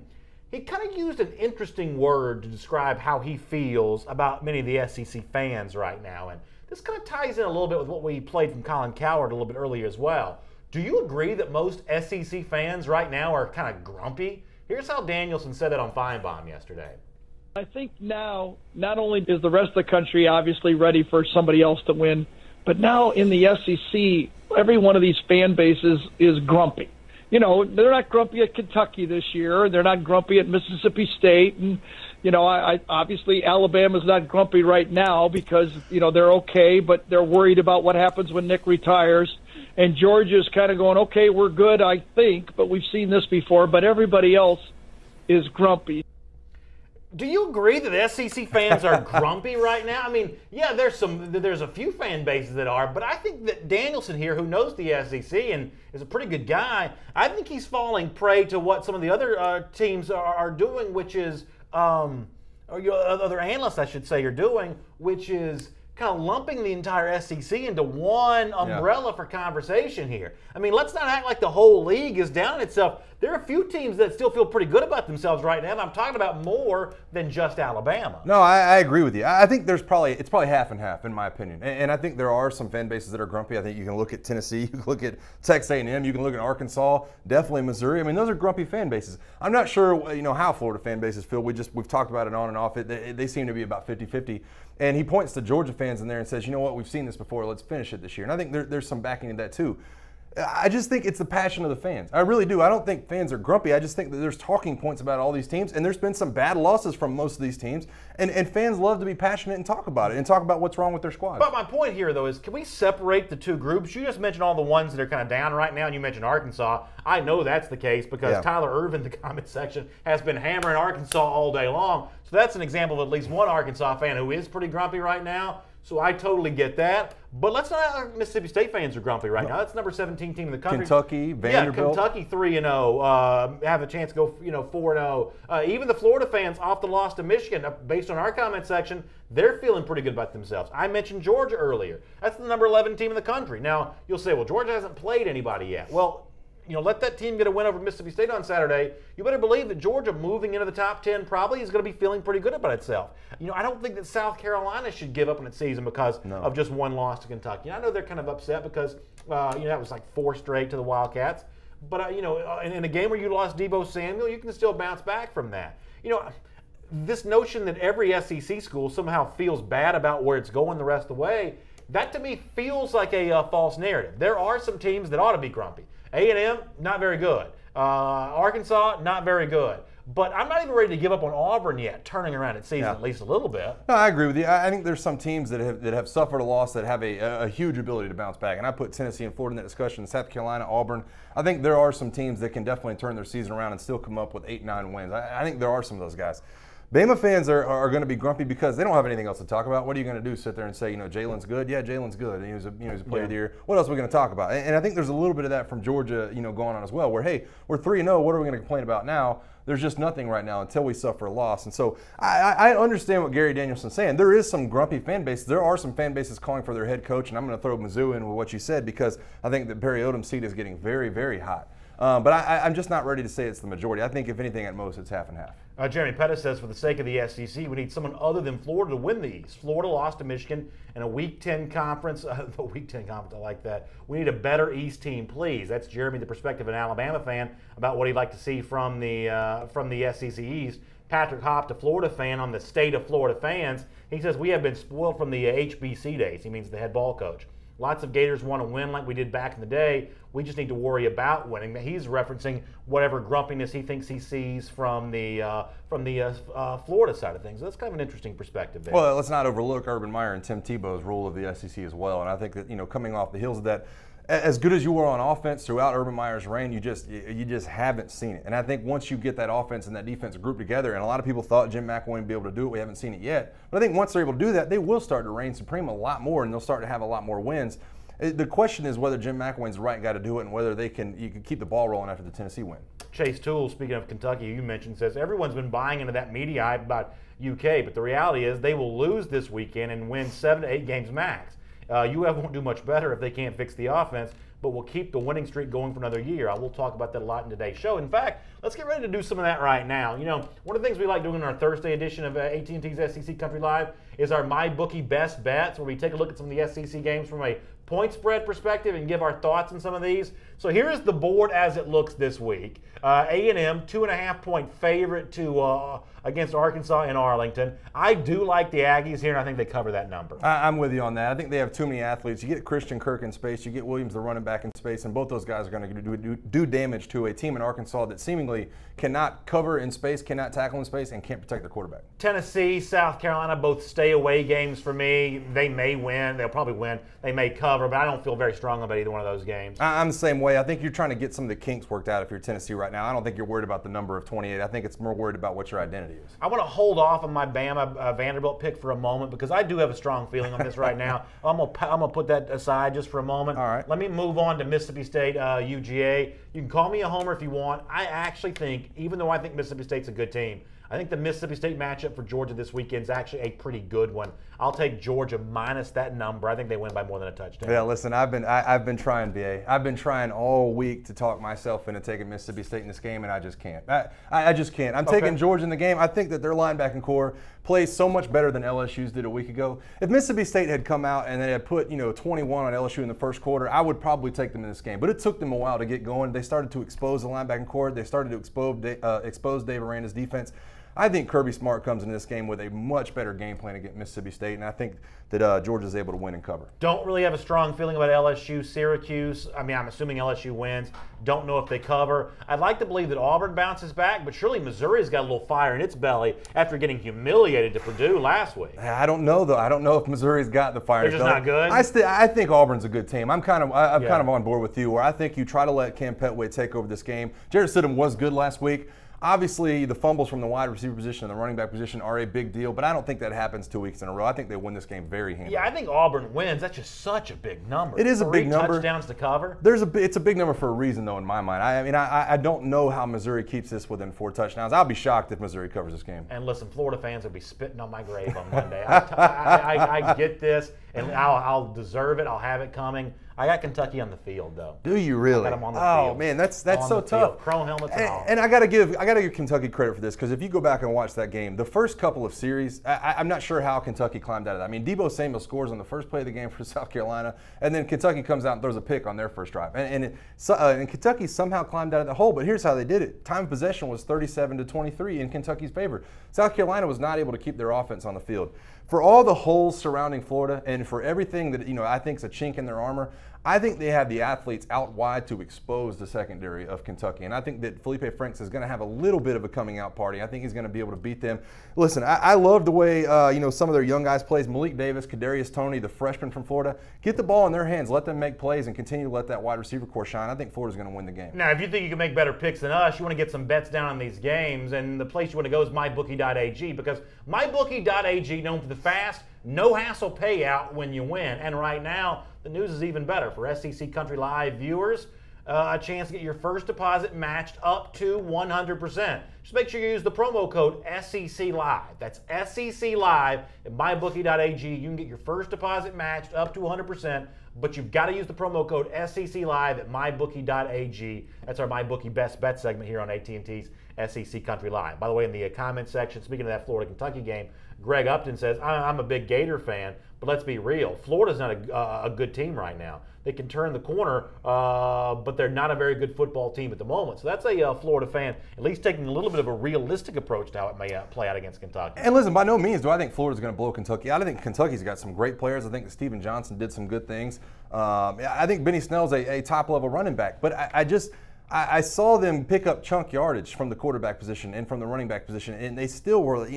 he kind of used an interesting word to describe how he feels about many of the SEC fans right now, and this kind of ties in a little bit with what we played from Colin Cowherd a little bit earlier as well. Do you agree that most SEC fans right now are kind of grumpy? Here's how Danielson said it on Feinbaum yesterday. I think now, not only is the rest of the country obviously ready for somebody else to win, but now in the SEC, every one of these fan bases is grumpy. they're not grumpy at Kentucky this year. They're not grumpy at Mississippi State. And, I obviously Alabama's not grumpy right now because, they're okay, but they're worried about what happens when Nick retires. And Georgia's kind of going, okay, we're good, I think, but we've seen this before. But everybody else is grumpy. Do you agree that the SEC fans are grumpy right now? I mean, yeah, there's a few fan bases that are, but I think that Danielson here, who knows the SEC and is a pretty good guy, I think he's falling prey to what some of the other teams are doing, which is, or other analysts, I should say, are doing, which is kind of lumping the entire SEC into one umbrella for conversation here. I mean, let's not act like the whole league is down on itself. There are a few teams that still feel pretty good about themselves right now, and I'm talking about more than just Alabama. No, I agree with you. I think it's probably half and half, in my opinion. And I think there are some fan bases that are grumpy. I think you can look at Tennessee, you can look at Texas A&M, you can look at Arkansas, definitely Missouri. I mean, those are grumpy fan bases. I'm not sure, how Florida fan bases feel. We've talked about it on and off. They seem to be about 50-50. And he points to Georgia fans in there and says, you know what, we've seen this before, let's finish it this year. And I think there's some backing in that too. I just think it's the passion of the fans. I really do. I don't think fans are grumpy. I just think that there's talking points about all these teams, and there's been some bad losses from most of these teams, and fans love to be passionate and talk about it and talk about what's wrong with their squad. But my point here, though, is can we separate the two groups? You just mentioned all the ones that are kind of down right now, and you mentioned Arkansas. I know that's the case because Tyler Irvin, the comment section, has been hammering Arkansas all day long. So that's an example of at least one Arkansas fan who is pretty grumpy right now. So I totally get that. But let's not act like Mississippi State fans are grumpy right now. That's the number 17 team in the country. Kentucky, Vanderbilt. Yeah, Kentucky 3-0, have a chance to go 4-0. Even the Florida fans off the loss to Michigan, based on our comment section, they're feeling pretty good about themselves. I mentioned Georgia earlier. That's the number 11 team in the country. Now, you'll say, well, Georgia hasn't played anybody yet. Well, let that team get a win over Mississippi State on Saturday. You better believe that Georgia, moving into the top 10, probably is going to be feeling pretty good about itself. I don't think that South Carolina should give up on its season because of just one loss to Kentucky. I know they're kind of upset because, that was like 4 straight to the Wildcats. But, in a game where you lost Deebo Samuel, you can still bounce back from that. This notion that every SEC school somehow feels bad about where it's going the rest of the way, that to me feels like a false narrative. There are some teams that ought to be grumpy. A&M, not very good. Arkansas, not very good. But I'm not even ready to give up on Auburn yet, turning around its season at least a little bit. No, I agree with you. I think there's some teams that have suffered a loss that have a huge ability to bounce back. And I put Tennessee and Florida in that discussion, South Carolina, Auburn. I think there are some teams that can definitely turn their season around and still come up with 8-9 wins. I think there are some of those guys. Bama fans are going to be grumpy because they don't have anything else to talk about. What are you going to do? Sit there and say, Jalen's good? Yeah, Jalen's good. And he was a player of the year. What else are we going to talk about? And I think there's a little bit of that from Georgia, going on as well, where, hey, we're 3-0. What are we going to complain about now? There's just nothing right now until we suffer a loss. And so I understand what Gary Danielson's saying. There is some grumpy fan bases. There are some fan bases calling for their head coach, and I'm going to throw Mizzou in with what you said because I think that Barry Odom's seat is getting very, very hot. But I'm just not ready to say it's the majority. I think if anything, at most, it's half and half. Jeremy Pettis says, for the sake of the SEC, we need someone other than Florida to win the East. Florida lost to Michigan in a Week 10 conference. The Week 10 conference, I like that. We need a better East team, please. That's Jeremy, the perspective of an Alabama fan, about what he'd like to see from the SEC East. Patrick Hopp, the Florida fan on the state of Florida fans, he says, we have been spoiled from the HBC days. He means the head ball coach. Lots of Gators want to win like we did back in the day. We just need to worry about winning. He's referencing whatever grumpiness he thinks he sees from the Florida side of things. So that's kind of an interesting perspective there. Well, let's not overlook Urban Meyer and Tim Tebow's role of the SEC as well. And I think that coming off the heels of that, as good as you were on offense throughout Urban Meyer's reign, you just haven't seen it. And I think once you get that offense and that defense grouped together, and a lot of people thought Jim McElwain would be able to do it, we haven't seen it yet. But I think once they're able to do that, they will start to reign supreme a lot more, and they'll start to have a lot more wins. The question is whether Jim McElwain's the right guy to do it and whether you can keep the ball rolling after the Tennessee win. Chase Toole, speaking of Kentucky, you mentioned, says everyone's been buying into that media hype about UK, but the reality is they will lose this weekend and win 7 to 8 games max. UF won't do much better if they can't fix the offense, but we'll keep the winning streak going for another year. I will talk about that a lot in today's show. In fact, let's get ready to do some of that right now. One of the things we like doing in our Thursday edition of AT&T's SEC Country Live is our MyBookie Best Bets, where we take a look at some of the SEC games from a point spread perspective and give our thoughts on some of these. So here's the board as it looks this week. A&M, 2.5-point favorite against Arkansas in Arlington. I do like the Aggies here, and I think they cover that number. I'm with you on that. I think they have too many athletes. You get Christian Kirk in space, you get Williams, the running back, in space, and both those guys are going to do damage to a team in Arkansas that seemingly cannot cover in space, cannot tackle in space, and can't protect their quarterback. Tennessee, South Carolina, both stay away games for me. They may win. They'll probably win. They may cover, but I don't feel very strong about either one of those games. I'm the same way. I think you're trying to get some of the kinks worked out if you're Tennessee right now. I don't think you're worried about the number of 28. I think it's more worried about what your identity is. I want to hold off on my Bama Vanderbilt pick for a moment because I do have a strong feeling on this right now. I'm gonna put that aside just for a moment. All right. Let me move on to Mississippi State, UGA. You can call me a homer if you want. I actually think, even though I think Mississippi State's a good team, I think the Mississippi State matchup for Georgia this weekend is actually a pretty good one. I'll take Georgia minus that number. I think they win by more than a touchdown. Yeah, listen, I've been trying, BA. I've been trying all week to talk myself into taking Mississippi State in this game, and I just can't. I just can't. I'm taking Georgia in the game. I think that their linebacking core plays so much better than LSU's did a week ago. If Mississippi State had come out and they had put 21 on LSU in the first quarter, I would probably take them in this game. But it took them a while to get going. They started to expose the linebacking core. They started to expose Dave Aranda's defense. I think Kirby Smart comes into this game with a much better game plan against Mississippi State, and I think that Georgia's able to win and cover. Don't really have a strong feeling about LSU, Syracuse. I mean, I'm assuming LSU wins. Don't know if they cover. I'd like to believe that Auburn bounces back, but surely Missouri's got a little fire in its belly after getting humiliated to Purdue last week. I don't know, though. I don't know if Missouri's got the fire. They're just not good? I think Auburn's a good team. I'm kind of on board with you, where I think you try to let Cam Petway take over this game. Jarrett Stidham was good last week. Obviously, the fumbles from the wide receiver position and the running back position are a big deal, but I don't think that happens 2 weeks in a row. I think they win this game very handily. Yeah, I think Auburn wins. That's just such a big number. It is a big number. 3 touchdowns to cover. It's a big number for a reason, though, in my mind. I don't know how Missouri keeps this within 4 touchdowns. I'll be shocked if Missouri covers this game. And listen, Florida fans will be spitting on my grave on Monday. I get this, and I'll deserve it. I'll have it coming. I got Kentucky on the field, though. Do you really? I got them on the field. Oh man, that's so tough. Chrome helmets and all. And I gotta give Kentucky credit for this, because if you go back and watch that game, the first couple of series, I'm not sure how Kentucky climbed out of that. I mean, Deebo Samuel scores on the first play of the game for South Carolina, and then Kentucky comes out and throws a pick on their first drive, and Kentucky somehow climbed out of the hole. But here's how they did it: time of possession was 37-23 in Kentucky's favor. South Carolina was not able to keep their offense on the field. For all the holes surrounding Florida, and for everything that I think is a chink in their armor, I think they have the athletes out wide to expose the secondary of Kentucky. And I think that Felipe Franks is going to have a little bit of a coming out party. I think he's going to be able to beat them. Listen, I love the way some of their young guys plays. Malik Davis, Kadarius Toney, the freshman from Florida. Get the ball in their hands, let them make plays, and continue to let that wide receiver core shine. I think Florida's going to win the game. Now, if you think you can make better picks than us, you want to get some bets down on these games, and the place you want to go is mybookie.ag, because mybookie.ag, known for the fast, no hassle payout when you win. And right now, the news is even better for SEC Country Live viewers. A chance to get your first deposit matched up to 100%. Just make sure you use the promo code SEC Live. That's SEC Live at mybookie.ag. You can get your first deposit matched up to 100%, but you've got to use the promo code SEC Live at mybookie.ag. That's our MyBookie Best Bet segment here on AT&T's SEC Country Live. By the way, in the comment section, speaking of that Florida-Kentucky game, Greg Upton says, I'm a big Gator fan, but let's be real. Florida's not a good team right now. They can turn the corner, but they're not a very good football team at the moment. So that's a Florida fan at least taking a little bit of a realistic approach to how it may play out against Kentucky. And listen, by no means do I think Florida's going to blow Kentucky out. I think Kentucky's got some great players. I think that Steven Johnson did some good things. I think Benny Snell's a top-level running back. But I saw them pick up chunk yardage from the quarterback position and from the running back position, and they still were,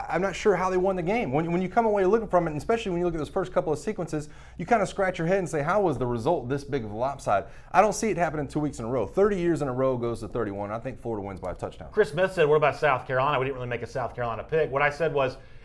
I'm not sure how they won the game. When you come away looking from it, and especially when you look at those first couple of sequences, you kind of scratch your head and say, how was the result this big of a lopside? I don't see it happening 2 weeks in a row. 30 years in a row goes to 31. I think Florida wins by a touchdown. Chris Smith said, what about South Carolina? We didn't really make a South Carolina pick. What I said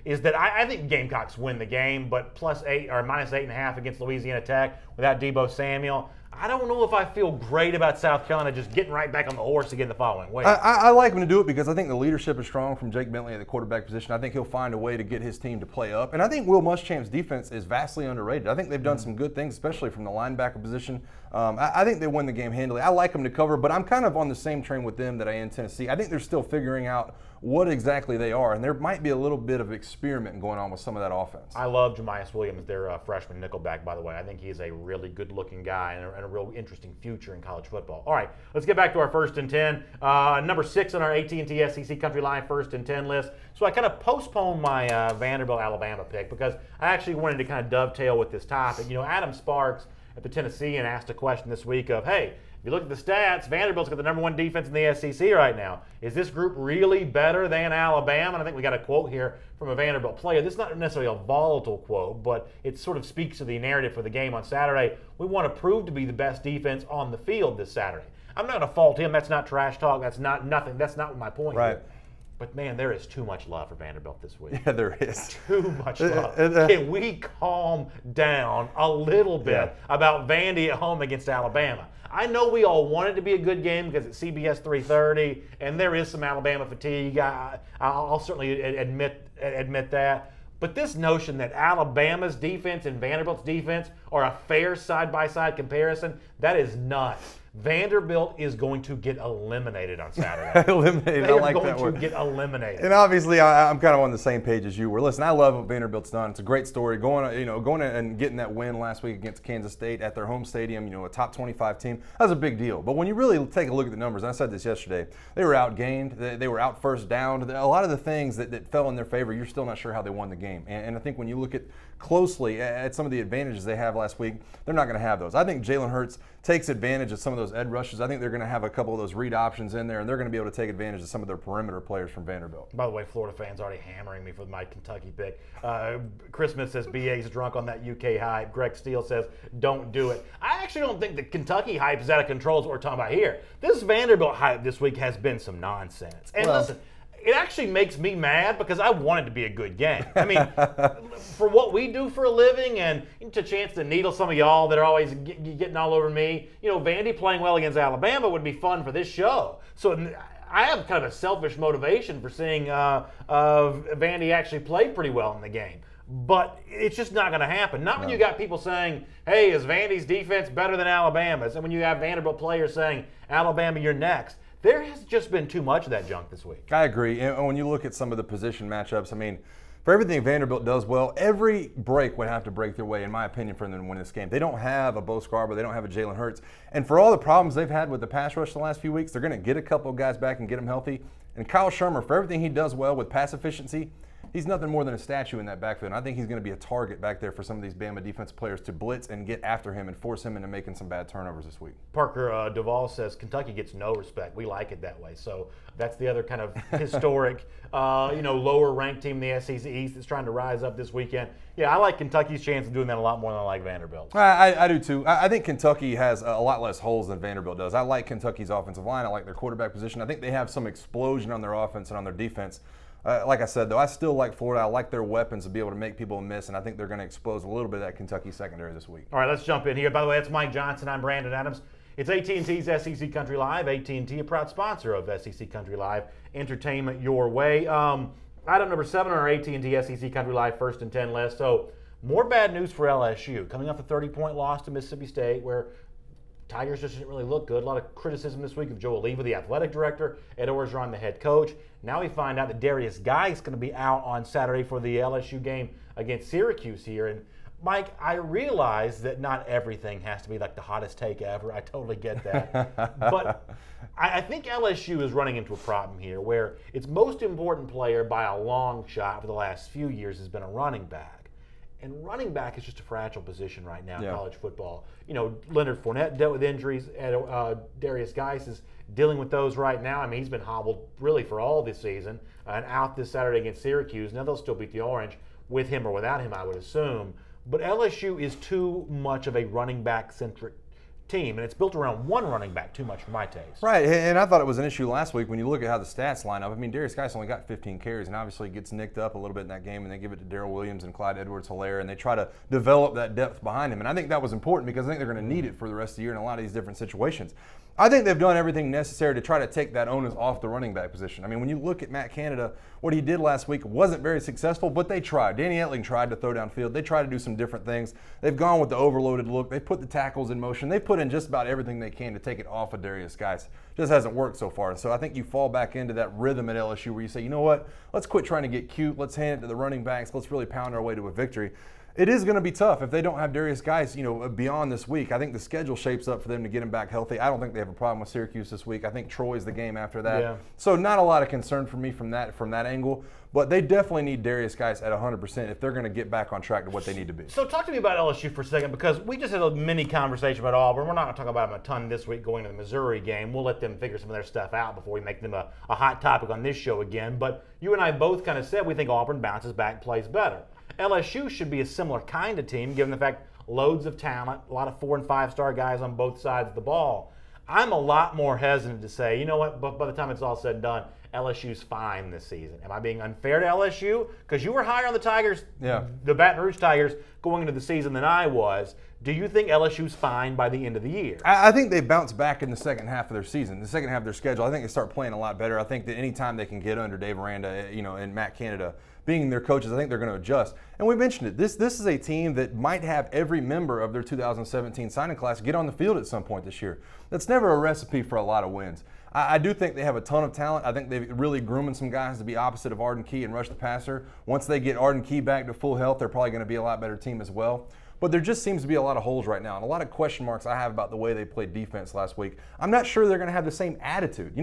is that I think Gamecocks win the game, but +8 or -8.5 against Louisiana Tech without Deebo Samuel. I don't know if I feel great about South Carolina just getting right back on the horse again the following week. I like him to do it because I think the leadership is strong from Jake Bentley at the quarterback position. I think he'll find a way to get his team to play up. And I think Will Muschamp's defense is vastly underrated. I think they've done some good things, especially from the linebacker position. I think they win the game handily. I like them to cover, but I'm kind of on the same train with them that I am Tennessee. I think they're still figuring out what exactly they are. And there might be a little bit of experiment going on with some of that offense. I love Jamias Williams, their freshman nickelback, by the way. I think he's a really good-looking guy and a real interesting future in college football. All right, let's get back to our 1st and 10. Number 6 on our AT&T SEC Country Live 1st and 10 list. So I kind of postponed my Vanderbilt-Alabama pick because I actually wanted to kind of dovetail with this topic. You know, Adam Sparks at the Tennessean asked a question this week of, hey, if you look at the stats, Vanderbilt's got the #1 defense in the SEC right now. Is this group really better than Alabama? And I think we got a quote here from a Vanderbilt player. This is not necessarily a volatile quote, but it sort of speaks to the narrative for the game on Saturday. We want to prove to be the best defense on the field this Saturday. I'm not going to fault him. That's not trash talk. That's not nothing. That's not my point Right. here. But, man, there is too much love for Vanderbilt this week. Yeah, there is. Too much love. Can we calm down a little bit about Vandy at home against Alabama? I know we all want it to be a good game because it's CBS 3:30, and there is some Alabama fatigue. I'll certainly admit that. But this notion that Alabama's defense and Vanderbilt's defense are a fair side-by-side comparison, that is nuts. Vanderbilt is going to get eliminated on Saturday. Eliminated, They I are like going that to word. get eliminated. And obviously, I'm kind of on the same page as you were. Listen, I love what Vanderbilt's done. It's a great story. Going and getting that win last week against Kansas State at their home stadium, a top 25 team, that was a big deal. But when you really take a look at the numbers, and I said this yesterday, they were outgained. They were out first down. A lot of the things that fell in their favor, you're still not sure how they won the game. And I think when you look at closely at some of the advantages they have last week, they're not going to have those. I think Jalen Hurts takes advantage of some of those edge rushes. I think they're going to have a couple of those read options in there, and they're going to be able to take advantage of some of their perimeter players from Vanderbilt. By the way, Florida fans already hammering me for my Kentucky pick. Chris Smith says BA's drunk on that UK hype. Greg Steele says don't do it. I actually don't think the Kentucky hype is out of control is what we're talking about here. This Vanderbilt hype this week has been some nonsense. And listen, it actually makes me mad because I want it to be a good game. I mean, for what we do for a living and to chance to needle some of y'all that are always getting all over me, Vandy playing well against Alabama would be fun for this show. So I have kind of a selfish motivation for seeing Vandy actually play pretty well in the game. But it's just not going to happen. Not when you got people saying, hey, is Vandy's defense better than Alabama's? And when you have Vanderbilt players saying, Alabama, you're next. There has just been too much of that junk this week. I agree. And when you look at some of the position matchups, I mean, for everything Vanderbilt does well, every break would have to break their way, in my opinion, for them to win this game. They don't have a Bo Scarborough. They don't have a Jalen Hurts. And for all the problems they've had with the pass rush the last few weeks, they're going to get a couple of guys back and get them healthy. And Kyle Shermer, for everything he does well with pass efficiency, he's nothing more than a statue in that backfield. And I think he's going to be a target back there for some of these Bama defensive players to blitz and get after him and force him into making some bad turnovers this week. Parker Duvall says Kentucky gets no respect. We like it that way. So that's the other kind of historic, lower-ranked team in the SEC East that's trying to rise up this weekend. Yeah, I like Kentucky's chance of doing that a lot more than I like Vanderbilt. I do too. I think Kentucky has a lot less holes than Vanderbilt does. I like Kentucky's offensive line. I like their quarterback position. I think they have some explosion on their offense and on their defense. Like I said, though, I still like Florida. I like their weapons to be able to make people miss, and I think they're going to expose a little bit of that Kentucky secondary this week. All right, let's jump in here. By the way, that's Mike Johnson. I'm Brandon Adams. It's AT&T's SEC Country Live. AT&T, a proud sponsor of SEC Country Live. Entertainment your way. Item number 7 on our AT&T SEC Country Live 1st and 10 list. So, more bad news for LSU. Coming off a 30-point loss to Mississippi State, where Tigers just didn't really look good. A lot of criticism this week of Joe Oliva, the athletic director, Ed Orgeron, the head coach. Now we find out that Darius Guy is going to be out on Saturday for the LSU game against Syracuse here. And Mike, I realize that not everything has to be like the hottest take ever. I totally get that. But I think LSU is running into a problem here where its most important player by a long shot for the last few years has been a running back. And running back is just a fragile position right now in college football. Leonard Fournette dealt with injuries. Darius Geis is dealing with those right now. I mean, he's been hobbled really for all this season and out this Saturday against Syracuse. Now they'll still beat the Orange with him or without him, I would assume. But LSU is too much of a running back-centric team, and it's built around one running back too much for my taste. Right, and I thought it was an issue last week when you look at how the stats line up. I mean, Darius Geis only got 15 carries, and obviously gets nicked up a little bit in that game, and they give it to Darrell Williams and Clyde Edwards-Helaire, and they try to develop that depth behind him. And I think that was important because I think they're going to need it for the rest of the year in a lot of these different situations. I think they've done everything necessary to try to take that onus off the running back position. I mean, when you look at Matt Canada, what he did last week wasn't very successful, but they tried. Danny Etling tried to throw downfield. They tried to do some different things. They've gone with the overloaded look. They put the tackles in motion. They put in just about everything they can to take it off of Darius Geis. Just hasn't worked so far. And so I think you fall back into that rhythm at LSU where you say, you know what, let's quit trying to get cute. Let's hand it to the running backs. Let's really pound our way to a victory. It is going to be tough if they don't have Darius Geis, beyond this week. I think the schedule shapes up for them to get him back healthy. I don't think they have a problem with Syracuse this week. I think Troy's the game after that. Yeah. So not a lot of concern for me from that angle. But they definitely need Darius Geis at 100% if they're going to get back on track to what they need to be. So talk to me about LSU for a second, because we just had a mini conversation about Auburn. We're not going to talk about them a ton this week going to the Missouri game. We'll let them figure some of their stuff out before we make them a hot topic on this show again. But you and I both kind of said we think Auburn bounces back and plays better. LSU should be a similar kind of team, given the fact loads of talent, a lot of 4- and 5-star guys on both sides of the ball. I'm a lot more hesitant to say, you know what, but by the time it's all said and done, LSU's fine this season. Am I being unfair to LSU? Because you were higher on the Tigers, the Baton Rouge Tigers, going into the season than I was. Do you think LSU's fine by the end of the year? I think they bounce back in the second half of their season, the second half of their schedule. I think they start playing a lot better. I think that any time they can get under Dave Aranda, and Matt Canada being their coaches, I think they're going to adjust. And we mentioned it. This is a team that might have every member of their 2017 signing class get on the field at some point this year. That's never a recipe for a lot of wins. I do think they have a ton of talent. I think they've really grooming some guys to be opposite of Arden Key and rush the passer. Once they get Arden Key back to full health, they're probably going to be a lot better team as well. But there just seems to be a lot of holes right now and a lot of question marks I have about the way they played defense last week. I'm not sure they're going to have the same attitude.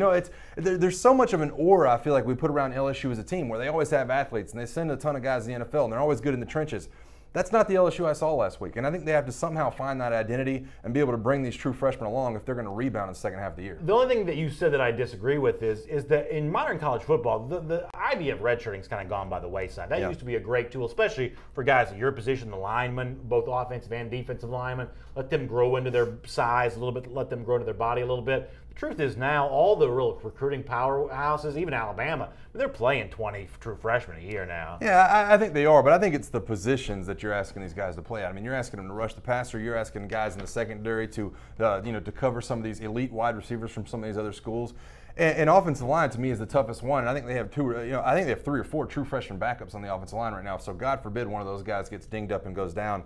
There's so much of an aura I feel like we put around LSU as a team where they always have athletes and they send a ton of guys to the NFL and they're always good in the trenches. That's not the LSU I saw last week, and I think they have to somehow find that identity and be able to bring these true freshmen along if they're going to rebound in the second half of the year. The only thing that you said that I disagree with is that in modern college football, the idea of redshirting has kind of gone by the wayside. That used to be a great tool, especially for guys at your position, the linemen, both offensive and defensive linemen. Let them grow into their size a little bit, let them grow into their body a little bit. The truth is now all the real recruiting powerhouses, even Alabama, they're playing 20 true freshmen a year now. Yeah, I think they are, but I think it's the positions that you're asking these guys to play at. I mean, you're asking them to rush the passer, you're asking guys in the secondary to cover some of these elite wide receivers from some of these other schools. And offensive line to me is the toughest one. And I think they have I think they have 3 or 4 true freshman backups on the offensive line right now. So God forbid one of those guys gets dinged up and goes down.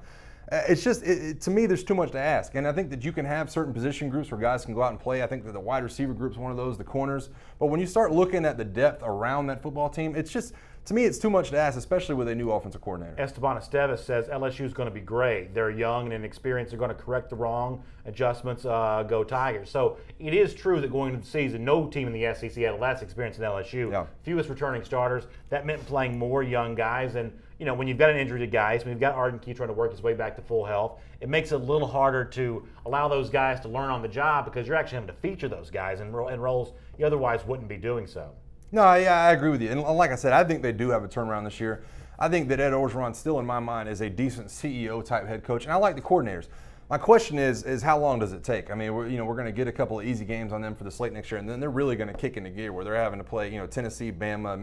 It's just, to me, there's too much to ask. And I think that you can have certain position groups where guys can go out and play. I think that the wide receiver group's one of those, the corners. But when you start looking at the depth around that football team, it's just, to me, it's too much to ask, especially with a new offensive coordinator. Esteban Estevez says LSU's going to be great. They're young and inexperienced. They're going to correct the wrong adjustments. Go Tigers. So it is true that going into the season, no team in the SEC had less experience than LSU. Yeah. Fewest returning starters. That meant playing more young guys. And when you've got an injury to guys, when you've got Arden Key trying to work his way back to full health, it makes it a little harder to allow those guys to learn on the job because you're actually having to feature those guys in roles you otherwise wouldn't be doing so. No, yeah, I agree with you. And like I said, I think they do have a turnaround this year. I think that Ed Orgeron still, in my mind, is a decent CEO-type head coach, and I like the coordinators. My question is how long does it take? I mean, we're going to get a couple of easy games on them for the slate next year, and then they're really going to kick into gear where they're having to play, Tennessee, Bama,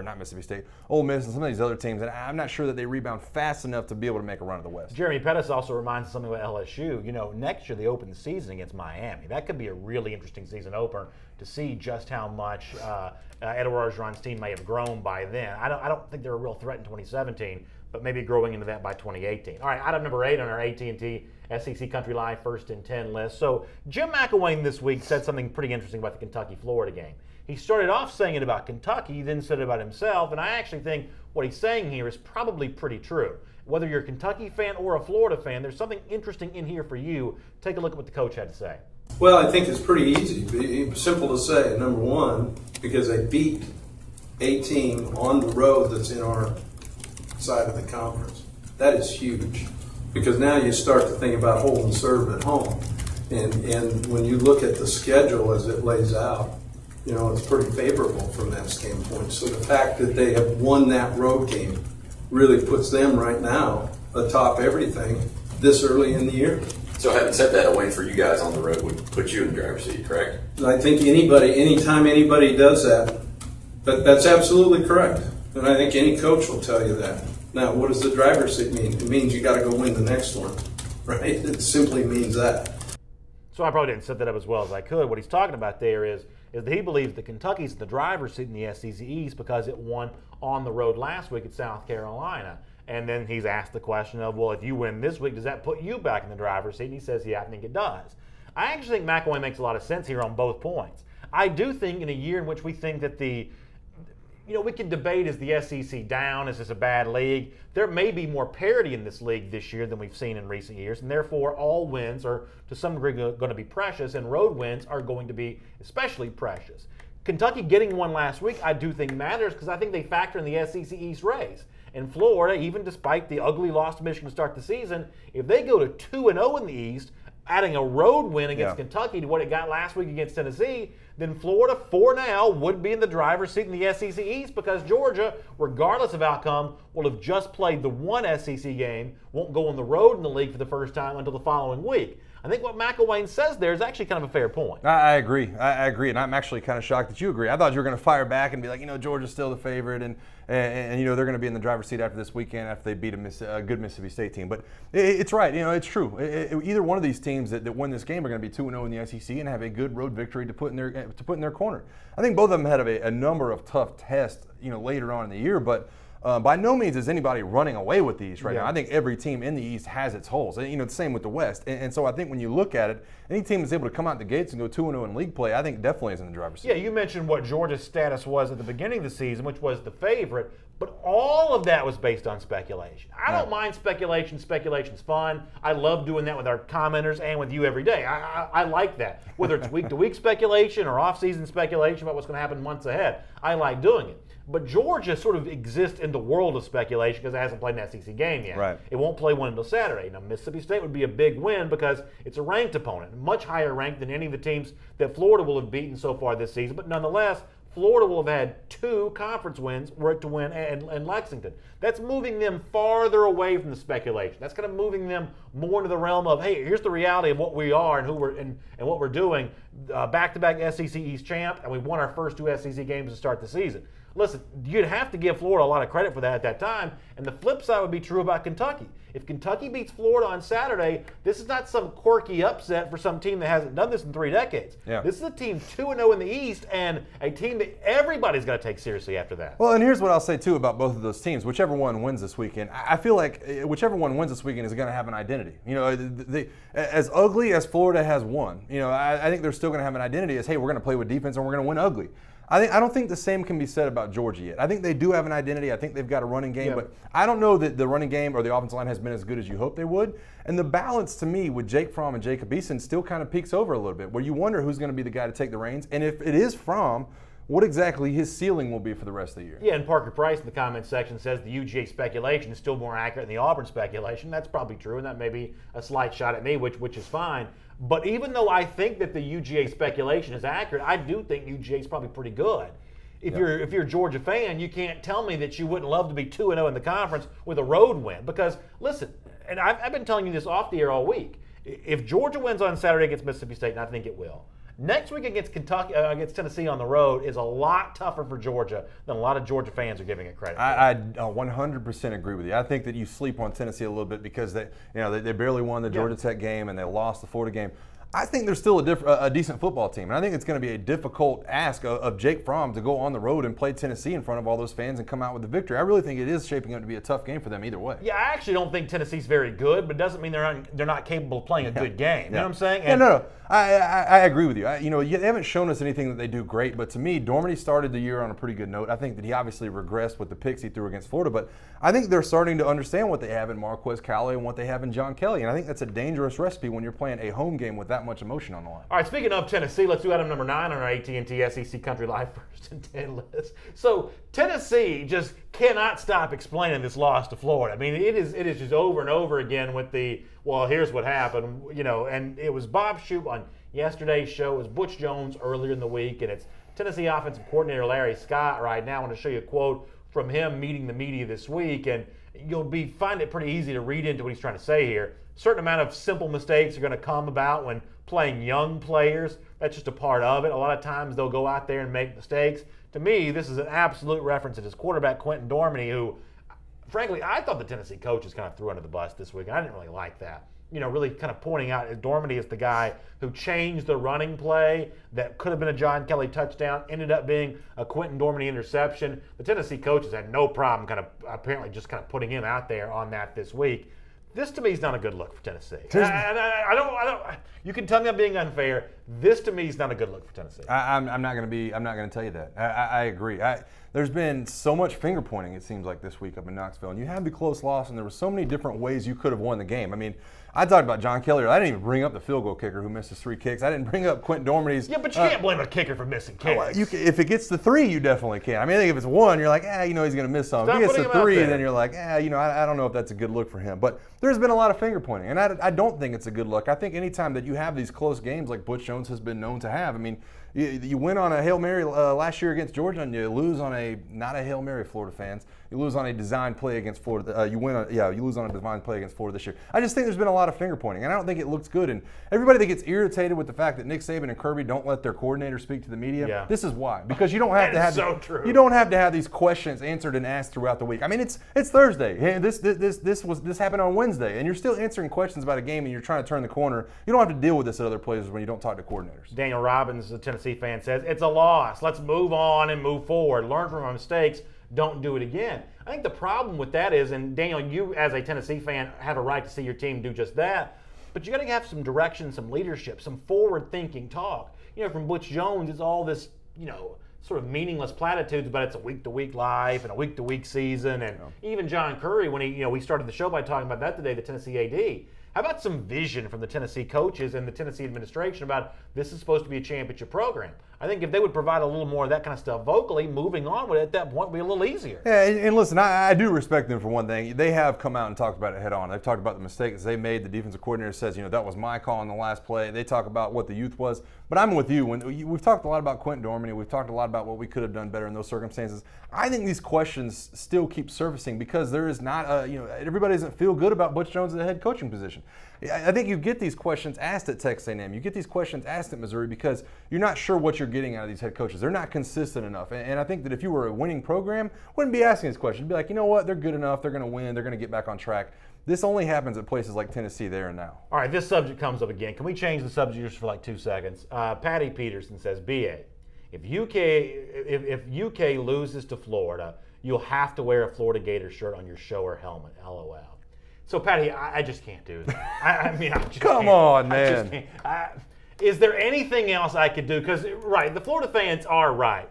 not Mississippi State, Ole Miss, and some of these other teams. And I'm not sure that they rebound fast enough to be able to make a run of the West. Jeremy Pettis also reminds us something about LSU. Next year they open the season against Miami. That could be a really interesting season opener to see just how much Ed Orgeron's team may have grown by then. I don't think they're a real threat in 2017. But maybe growing into that by 2018. All right, item number 8 on our AT&T SEC Country Live First and 10 list. So Jim McElwain this week said something pretty interesting about the Kentucky-Florida game. He started off saying it about Kentucky, then said it about himself, and I actually think what he's saying here is probably pretty true. Whether you're a Kentucky fan or a Florida fan, there's something interesting in here for you. Take a look at what the coach had to say. Well, I think it's pretty easy. Simple to say, number one, because they beat a team on the road that's in our side of the conference. That is huge because now you start to think about hold and serve at home. And when you look at the schedule as it lays out, it's pretty favorable from that standpoint. So the fact that they have won that road game really puts them right now atop everything this early in the year. So having said that, a win for you guys on the road would put you in the driver's seat, correct? I think anytime anybody does that, that's absolutely correct. And I think any coach will tell you that. Now, what does the driver's seat mean? It means you got to go win the next one, right? It simply means that. So I probably didn't set that up as well as I could. What he's talking about there is that he believes that Kentucky's in the driver's seat in the SEC East because it won on the road last week at South Carolina. And then he's asked the question of, well, if you win this week, does that put you back in the driver's seat? And he says, yeah, I think it does. I actually think McElwain makes a lot of sense here on both points. I do think in a year in which we think that we can debate, is the SEC down? Is this a bad league? There may be more parity in this league this year than we've seen in recent years, and therefore all wins are to some degree going to be precious, and road wins are going to be especially precious. Kentucky getting one last week I do think matters because I think they factor in the SEC East race. And Florida, even despite the ugly loss to Michigan to start the season, if they go to 2-0 in the East, adding a road win against Kentucky to what it got last week against Tennessee, then Florida, for now, would be in the driver's seat in the SEC East because Georgia, regardless of outcome, will have just played the one SEC game, won't go on the road in the league for the first time until the following week. I think what McElwain says there is actually kind of a fair point. I agree. I agree, and I'm actually kind of shocked that you agree. I thought you were going to fire back and be like, Georgia's still the favorite, and they're going to be in the driver's seat after this weekend after they beat a good Mississippi State team. But it's right. It's true. Either one of these teams that win this game are going to be 2-0 in the SEC and have a good road victory to put in their corner. I think both of them had a number of tough tests, later on in the year, but. By no means is anybody running away with these right now. I think every team in the East has its holes. The same with the West. And so I think when you look at it, any team that's able to come out the gates and go 2-0 in league play, I think definitely is in the driver's seat. Yeah, you mentioned what Georgia's status was at the beginning of the season, which was the favorite, but all of that was based on speculation. I don't mind speculation. Speculation's fun. I love doing that with our commenters and with you every day. I like that. Whether it's week-to-week speculation or off-season speculation about what's going to happen months ahead, I like doing it. But Georgia sort of exists in the world of speculation because it hasn't played an SEC game yet. Right. It won't play one until Saturday. Now, Mississippi State would be a big win because it's a ranked opponent, much higher ranked than any of the teams that Florida will have beaten so far this season. But nonetheless, Florida will have had 2 conference wins, work to win, and Lexington. That's moving them farther away from the speculation. That's kind of moving them more into the realm of, hey, here's the reality of what we are and who we're and what we're doing. Back-to-back SEC East champ, and we won our first 2 SEC games to start the season. Listen, you'd have to give Florida a lot of credit for that at that time, and the flip side would be true about Kentucky. If Kentucky beats Florida on Saturday, this is not some quirky upset for some team that hasn't done this in 3 decades. Yeah. This is a team 2-0 in the East and a team that everybody's got to take seriously after that. Well, and here's what I'll say, too, about both of those teams. Whichever one wins this weekend, I feel like whichever one wins this weekend is going to have an identity. As ugly as Florida has won, I think they're still going to have an identity as, hey, we're going to play with defense and we're going to win ugly. I don't think the same can be said about Georgia yet. I think they do have an identity. I think they've got a running game, but I don't know that the running game or the offensive line has been as good as you hope they would. And the balance to me with Jake Fromm and Jacob Eason still kind of peaks over a little bit, where you wonder who's going to be the guy to take the reins. And if it is Fromm, what exactly his ceiling will be for the rest of the year. Yeah, and Parker Price in the comments section says the UGA speculation is still more accurate than the Auburn speculation. That's probably true, and that may be a slight shot at me, which is fine. But even though I think that the UGA speculation is accurate, I do think UGA is probably pretty good. If you're a Georgia fan, you can't tell me that you wouldn't love to be 2-0 in the conference with a road win. Because, listen, and I've been telling you this off the air all week, if Georgia wins on Saturday against Mississippi State, and I think it will, next week against against Tennessee on the road is a lot tougher for Georgia than a lot of Georgia fans are giving it credit for. I 100% agree with you. I think that you sleep on Tennessee a little bit because they barely won the Georgia Tech game and they lost the Florida game. I think they're still a decent football team, and I think it's going to be a difficult ask of Jake Fromm to go on the road and play Tennessee in front of all those fans and come out with the victory. I really think it is shaping up to be a tough game for them either way. Yeah, I actually don't think Tennessee's very good, but it doesn't mean they're not capable of playing a good game. You know what I'm saying? And no. I agree with you. They haven't shown us anything that they do great, but to me, Dormady started the year on a pretty good note. I think that he obviously regressed with the picks he threw against Florida, but I think they're starting to understand what they have in Marquez Callaway and what they have in John Kelly, and I think that's a dangerous recipe when you're playing a home game with that much emotion on the line. All right, speaking of Tennessee, let's do item number 9 on our AT&T SEC Country Live First and 10 list. So Tennessee just cannot stop explaining this loss to Florida. I mean, it is just over and over again with well, here's what happened, and it was Bob Shoop on yesterday's show. It was Butch Jones earlier in the week, and it's Tennessee offensive coordinator Larry Scott right now. I want to show you a quote from him meeting the media this week, and you'll find it pretty easy to read into what he's trying to say here. A certain amount of simple mistakes are going to come about when playing young players. That's just a part of it. A lot of times they'll go out there and make mistakes. To me, this is an absolute reference to his quarterback, Quentin Dormady, who, frankly, I thought the Tennessee coaches kind of threw under the bus this week. I didn't really like that. really kind of pointing out Dormady is the guy who changed the running play that could have been a John Kelly touchdown, ended up being a Quentin Dormady interception. The Tennessee coaches had no problem apparently just putting him out there on that this week. This to me is not a good look for Tennessee. I don't. You can tell me I'm being unfair. This to me is not a good look for Tennessee. I'm not going to tell you that. I agree. There's been so much finger pointing, it seems like, this week up in Knoxville, and you had the close loss, and there were so many different ways you could have won the game. I mean, I talked about John Kelly. I didn't even bring up the field goal kicker who missed his 3 kicks. I didn't bring up Quentin Dormady's. Yeah, but you can't blame a kicker for missing kicks. If it gets to 3, you definitely can. I mean, I think if it's 1, you're like, he's going to miss some. If it gets to 3, then you're like, I don't know if that's a good look for him. But there's been a lot of finger pointing, and I don't think it's a good look. I think anytime that you have these close games like Butch Jones has been known to have, I mean, you win on a Hail Mary last year against Georgia, and you lose on not a Hail Mary, Florida fans. You lose on a design play against Florida. You lose on a design play against Florida this year. I just think there's been a lot of finger pointing, and I don't think it looks good. And everybody that gets irritated with the fact that Nick Saban and Kirby don't let their coordinator speak to the media, this is why. Because you don't have to have you don't have to have these questions answered and asked throughout the week. I mean, it's Thursday. Hey, this happened on Wednesday, and you're still answering questions about a game, and you're trying to turn the corner. You don't have to deal with this at other places when you don't talk to coordinators. Daniel Robbins, the Tennessee fan, says it's a loss. Let's move on and move forward. Learn from our mistakes. Don't do it again. I think the problem with that is, and Daniel, you as a Tennessee fan have a right to see your team do just that, but you got to have some direction, some leadership, some forward-thinking talk. From Butch Jones, it's all this, sort of meaningless platitudes, but it's a week-to-week life and a week-to-week season. And even John Curry, when we started the show by talking about that today, the Tennessee AD. How about some vision from the Tennessee coaches and the Tennessee administration about this is supposed to be a championship program? I think if they would provide a little more of that kind of stuff vocally, moving on with it at that point would be a little easier. Yeah, and listen, I do respect them for one thing. They have come out and talked about it head on. They've talked about the mistakes they made. The defensive coordinator says, that was my call on the last play. They talk about what the youth was. But I'm with you. We've talked a lot about Quentin Dormady. We've talked a lot about what we could have done better in those circumstances. I think these questions still keep surfacing because there is not everybody doesn't feel good about Butch Jones in the head coaching position. I think you get these questions asked at Texas A&M. You get these questions asked at Missouri because you're not sure what you're getting out of these head coaches. They're not consistent enough. And I think that if you were a winning program, wouldn't be asking these questions. You'd be like, you know what? They're good enough. They're going to win. They're going to get back on track. This only happens at places like Tennessee there and now. All right, this subject comes up again. Can we change the subject just for like 2 seconds? Patty Peterson says, BA, if UK loses to Florida, you'll have to wear a Florida Gator shirt on your show or helmet, LOL. So, Patty, I just can't do that. I mean, I just Come on, man. I just can't. Is there anything else I could do? Because, right, the Florida fans are right.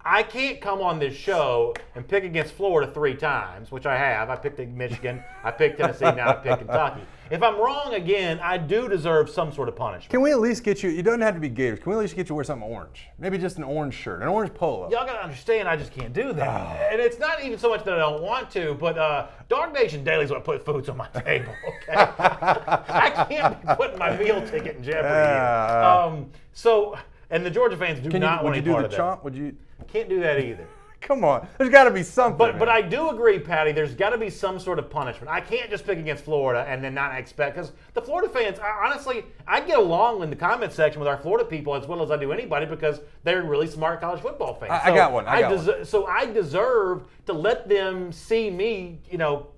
I can't come on this show and pick against Florida 3 times, which I have. I picked Michigan, I picked Tennessee, now I picked Kentucky. If I'm wrong again, I do deserve some sort of punishment. Can we at least get you, it doesn't have to be Gators, can we at least get you to wear something orange? Maybe just an orange shirt, an orange polo. Y'all got to understand, I just can't do that. And it's not even so much that I don't want to, but Dog Nation Daily is what put foods on my table, okay? I can't be putting my meal ticket in jeopardy here. And the Georgia fans do not want any part of that. Would you do the chomp? Can't do that either. Come on. There's got to be something. But I do agree, Patty, there's got to be some sort of punishment. I can't just pick against Florida and then not expect, because the Florida fans, honestly, I get along in the comment section with our Florida people as well as I do anybody because they're really smart college football fans. I got one. So I deserve to let them see me,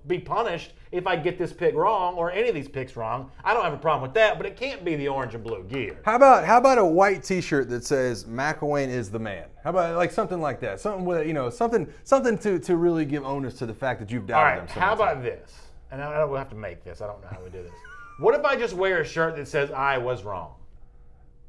be punished if I get this pick wrong or any of these picks wrong. I don't have a problem with that, but it can't be the orange and blue gear. How about a white T-shirt that says McElwain is the man? How about like something like that? Something with something to really give onus to the fact that you've doubted them. All right, how about this? And I don't have to make this. I don't know how we do this. What if I just wear a shirt that says I was wrong?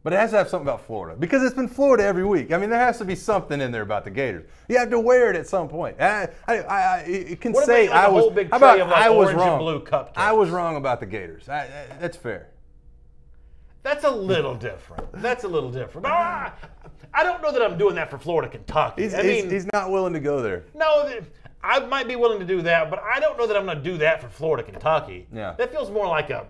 But it has to have something about Florida because it's been Florida every week. I mean, there has to be something in there about the Gators. You have to wear it at some point. It can say I was. How about I was wrong? Blue cupcakes? I was wrong about the Gators. That's fair. That's a little different. I don't know that I'm doing that for Florida, Kentucky. He's not willing to go there. No, I might be willing to do that, but I don't know that I'm going to do that for Florida, Kentucky. Yeah. That feels more like a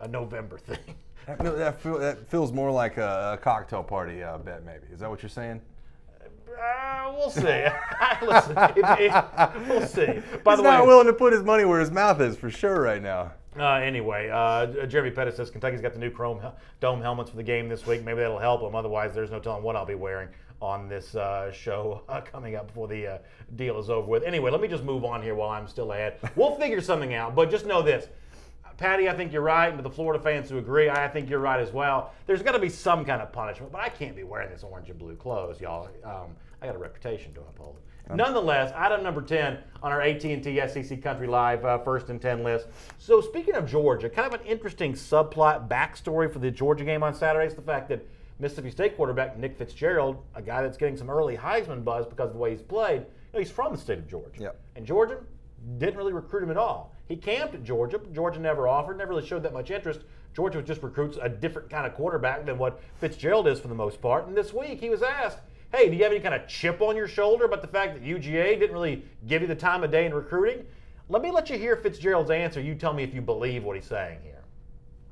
November thing. That feels more like a cocktail party bet, maybe. Is that what you're saying? We'll see. Listen, we'll see. He's not willing to put his money where his mouth is for sure right now. Anyway, Jeremy Pettis says Kentucky's got the new chrome dome helmets for the game this week. Maybe that'll help them. Otherwise, there's no telling what I'll be wearing on this show coming up before the deal is over with. Anyway, let me just move on here while I'm still ahead. We'll figure something out, but just know this. Patty, I think you're right, and to the Florida fans who agree, I think you're right as well. There's got to be some kind of punishment, but I can't be wearing this orange and blue clothes, y'all. I got a reputation to uphold. Nonetheless, item number 10 on our AT&T SEC Country Live first and 10 list. So speaking of Georgia, kind of an interesting subplot backstory for the Georgia game on Saturday is the fact that Mississippi State quarterback Nick Fitzgerald, a guy that's getting some early Heisman buzz because of the way he's played, he's from the state of Georgia. Yep. And Georgia didn't really recruit him at all. He camped at Georgia. Georgia never offered, never really showed that much interest. Georgia just recruits a different kind of quarterback than what Fitzgerald is for the most part. And this week he was asked, hey, do you have any kind of chip on your shoulder about the fact that UGA didn't really give you the time of day in recruiting? Let you hear Fitzgerald's answer. You tell me if you believe what he's saying here.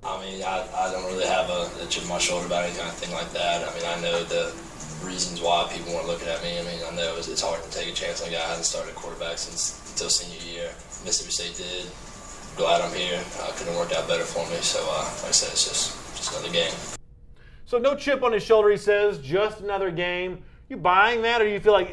I mean, I don't really have a chip on my shoulder about any kind of thing like that. I mean, I know the reasons why people weren't looking at me. I mean, I know it's hard to take a chance on a guy who hasn't started quarterback until senior year. Mississippi State did. Glad I'm here. Couldn't have worked out better for me. So, like I said, it's just another game. So no chip on his shoulder, he says, just another game. You buying that, or do you feel like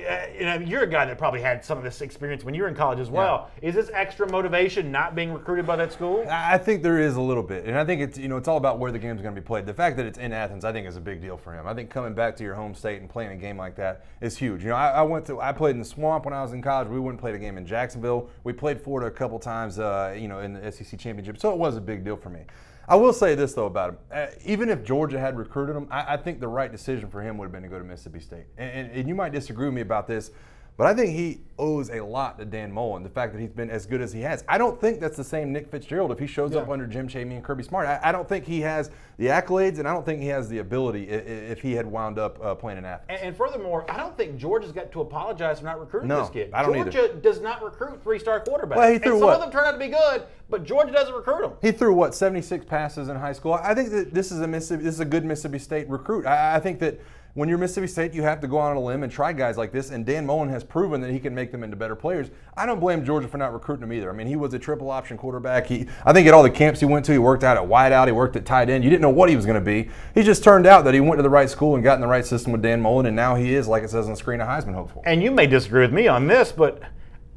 you're a guy that probably had some of this experience when you were in college as well? Yeah. Is this extra motivation not being recruited by that school? I think there is a little bit, and I think it's all about where the game's going to be played. The fact that it's in Athens, I think, is a big deal for him. I think coming back to your home state and playing a game like that is huge. I played in the Swamp when I was in college. We wouldn't play a game in Jacksonville. We played Florida a couple times, in the SEC championship, so it was a big deal for me. I will say this, though, about him. Even if Georgia had recruited him, I think the right decision for him would have been to go to Mississippi State. And you might disagree with me about this, but I think he owes a lot to Dan Mullen, the fact that he's been as good as he has. I don't think that's the same Nick Fitzgerald if he shows up under Jim Chamey and Kirby Smart. I don't think he has the accolades, and I don't think he has the ability if he had wound up playing in Athens. And furthermore, I don't think Georgia's got to apologize for not recruiting this kid. I don't Georgia does not recruit three-star quarterbacks. Well, he threw and some of them turn out to be good, but Georgia doesn't recruit them. He threw 76 passes in high school. I think that this is a good Mississippi State recruit. I think that when you're Mississippi State, you have to go out on a limb and try guys like this, and Dan Mullen has proven that he can make them into better players. I don't blame Georgia for not recruiting him either. I mean, he was a triple option quarterback. I think at all the camps he went to, he worked out at wideout, he worked at tight end. You didn't know what he was going to be. He just turned out that he went to the right school and got in the right system with Dan Mullen, and now he is, like it says on the screen, a Heisman hopeful. And you may disagree with me on this, but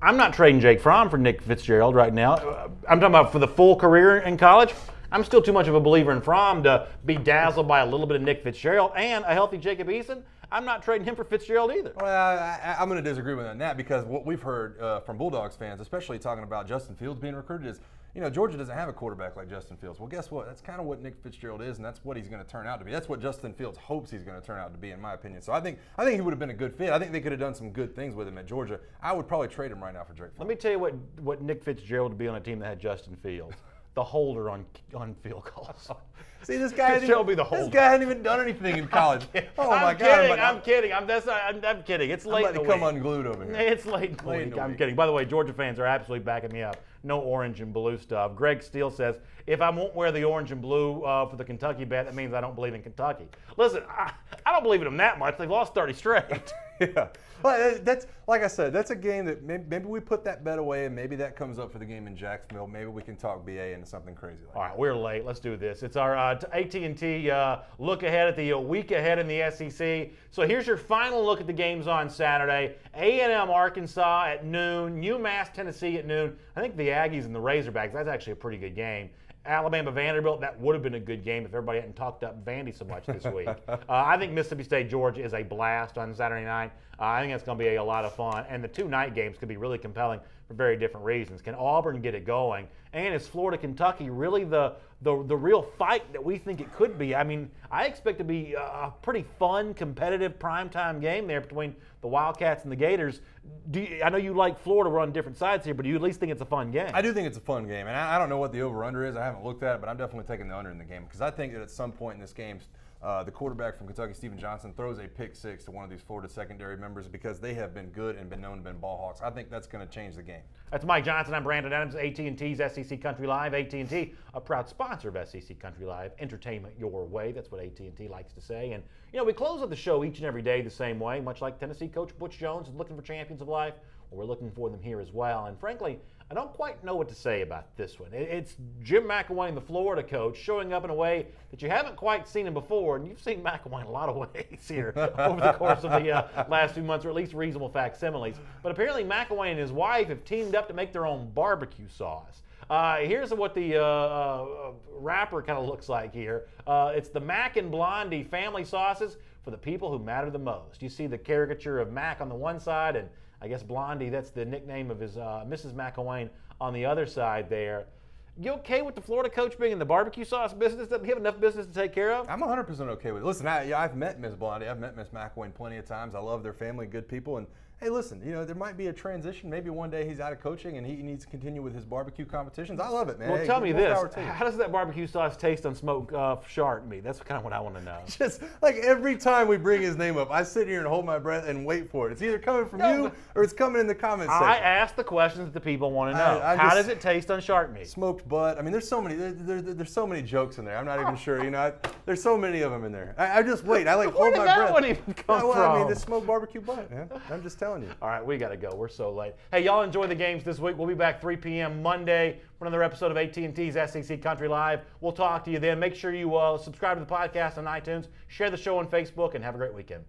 I'm not trading Jake Fromm for Nick Fitzgerald right now. I'm talking about for the full career in college. I'm still too much of a believer in Fromm to be dazzled by a little bit of Nick Fitzgerald and a healthy Jacob Eason. I'm not trading him for Fitzgerald either. Well, I'm going to disagree with that because what we've heard from Bulldogs fans, especially talking about Justin Fields being recruited, is Georgia doesn't have a quarterback like Justin Fields. Well, guess what? That's kind of what Nick Fitzgerald is, and that's what he's going to turn out to be. That's what Justin Fields hopes he's going to turn out to be, in my opinion. So I think he would have been a good fit. I think they could have done some good things with him at Georgia. I would probably trade him right now for Drake. Let me tell you what Nick Fitzgerald would be on a team that had Justin Fields. The holder on field goals. See, this guy hadn't even done anything in college. I'm kidding. I'm kidding. It's late in the week. Come unglued over here. It's late in the week. I'm kidding. By the way, Georgia fans are absolutely backing me up. No orange and blue stuff. Greg Steele says, if I won't wear the orange and blue for the Kentucky bet, that means I don't believe in Kentucky. Listen, I don't believe in them that much. They've lost 30 straight. Yeah. Well, that's like I said. That's a game that maybe we put that bet away, and maybe that comes up for the game in Jacksonville. Maybe we can talk BA into something crazy like that. All right, we're late. Let's do this. It's our AT&T look ahead at the week ahead in the SEC. So here's your final look at the games on Saturday. A&M Arkansas at noon. UMass Tennessee at noon. I think the Aggies and the Razorbacks, that's actually a pretty good game. Alabama Vanderbilt, that would have been a good game if everybody hadn't talked up Vandy so much this week. I think Mississippi State Georgia is a blast on Saturday night. I think that's going to be a lot of fun. And the two night games could be really compelling for very different reasons. Can Auburn get it going? And is Florida Kentucky really the real fight that we think it could be? I mean, I expect it to be a pretty fun, competitive primetime game there between the Wildcats and the Gators. I know you like Florida. We're on different sides here, but do you at least think it's a fun game? I do think it's a fun game, and I don't know what the over-under is. I haven't looked at it, but I'm definitely taking the under in the game because I think that at some point in this game, the quarterback from Kentucky, Stephen Johnson, throws a pick six to one of these Florida secondary members because they have been good and been known to be ball hawks. I think that's going to change the game. That's Mike Johnson. I'm Brandon Adams, AT&T's SEC Country Live. AT&T, a proud sponsor of SEC Country Live. Entertainment your way. That's what AT&T likes to say. And, we close out the show each and every day the same way, much like Tennessee coach Butch Jones is looking for champions of life. Well, we're looking for them here as well. And frankly, I don't quite know what to say about this one. It's Jim McElwain, the Florida coach, showing up in a way that you haven't quite seen him before. And you've seen McElwain a lot of ways here over the course of the last few months, or at least reasonable facsimiles. But apparently McElwain and his wife have teamed up to make their own barbecue sauce. Here's what the wrapper kind of looks like here. It's the Mac and Blondie family sauces for the people who matter the most. You see the caricature of Mac on the one side, and I guess Blondie, that's the nickname of his Mrs. McElwain on the other side there. You okay with the Florida coach being in the barbecue sauce business? Doesn't he have enough business to take care of? I'm 100% okay with it. Listen, I've met Ms. Blondie. I've met Ms. McElwain plenty of times. I love their family, good people. And hey, listen, you know, there might be a transition. Maybe one day he's out of coaching and he needs to continue with his barbecue competitions. I love it, man. Well, hey, tell me this. You. How does that barbecue sauce taste on smoked shark meat? That's kind of what I want to know. Just like every time we bring his name up, I sit here and hold my breath and wait for it. It's either coming from you or it's coming in the comments section. I ask the questions that the people want to know. How does it taste on shark meat? Smoked butt. I mean, there's so many. There's so many jokes in there. I'm not even sure. You know, there's so many of them in there. I just wait. I like hold my breath. Where did that one even come from? I mean, the smoked barbecue butt, man. I'm just telling you. All right, we got to go. We're so late. Hey, y'all enjoy the games this week. We'll be back 3 p.m. Monday for another episode of AT&T's SEC Country Live. We'll talk to you then. Make sure you subscribe to the podcast on iTunes, share the show on Facebook, and have a great weekend.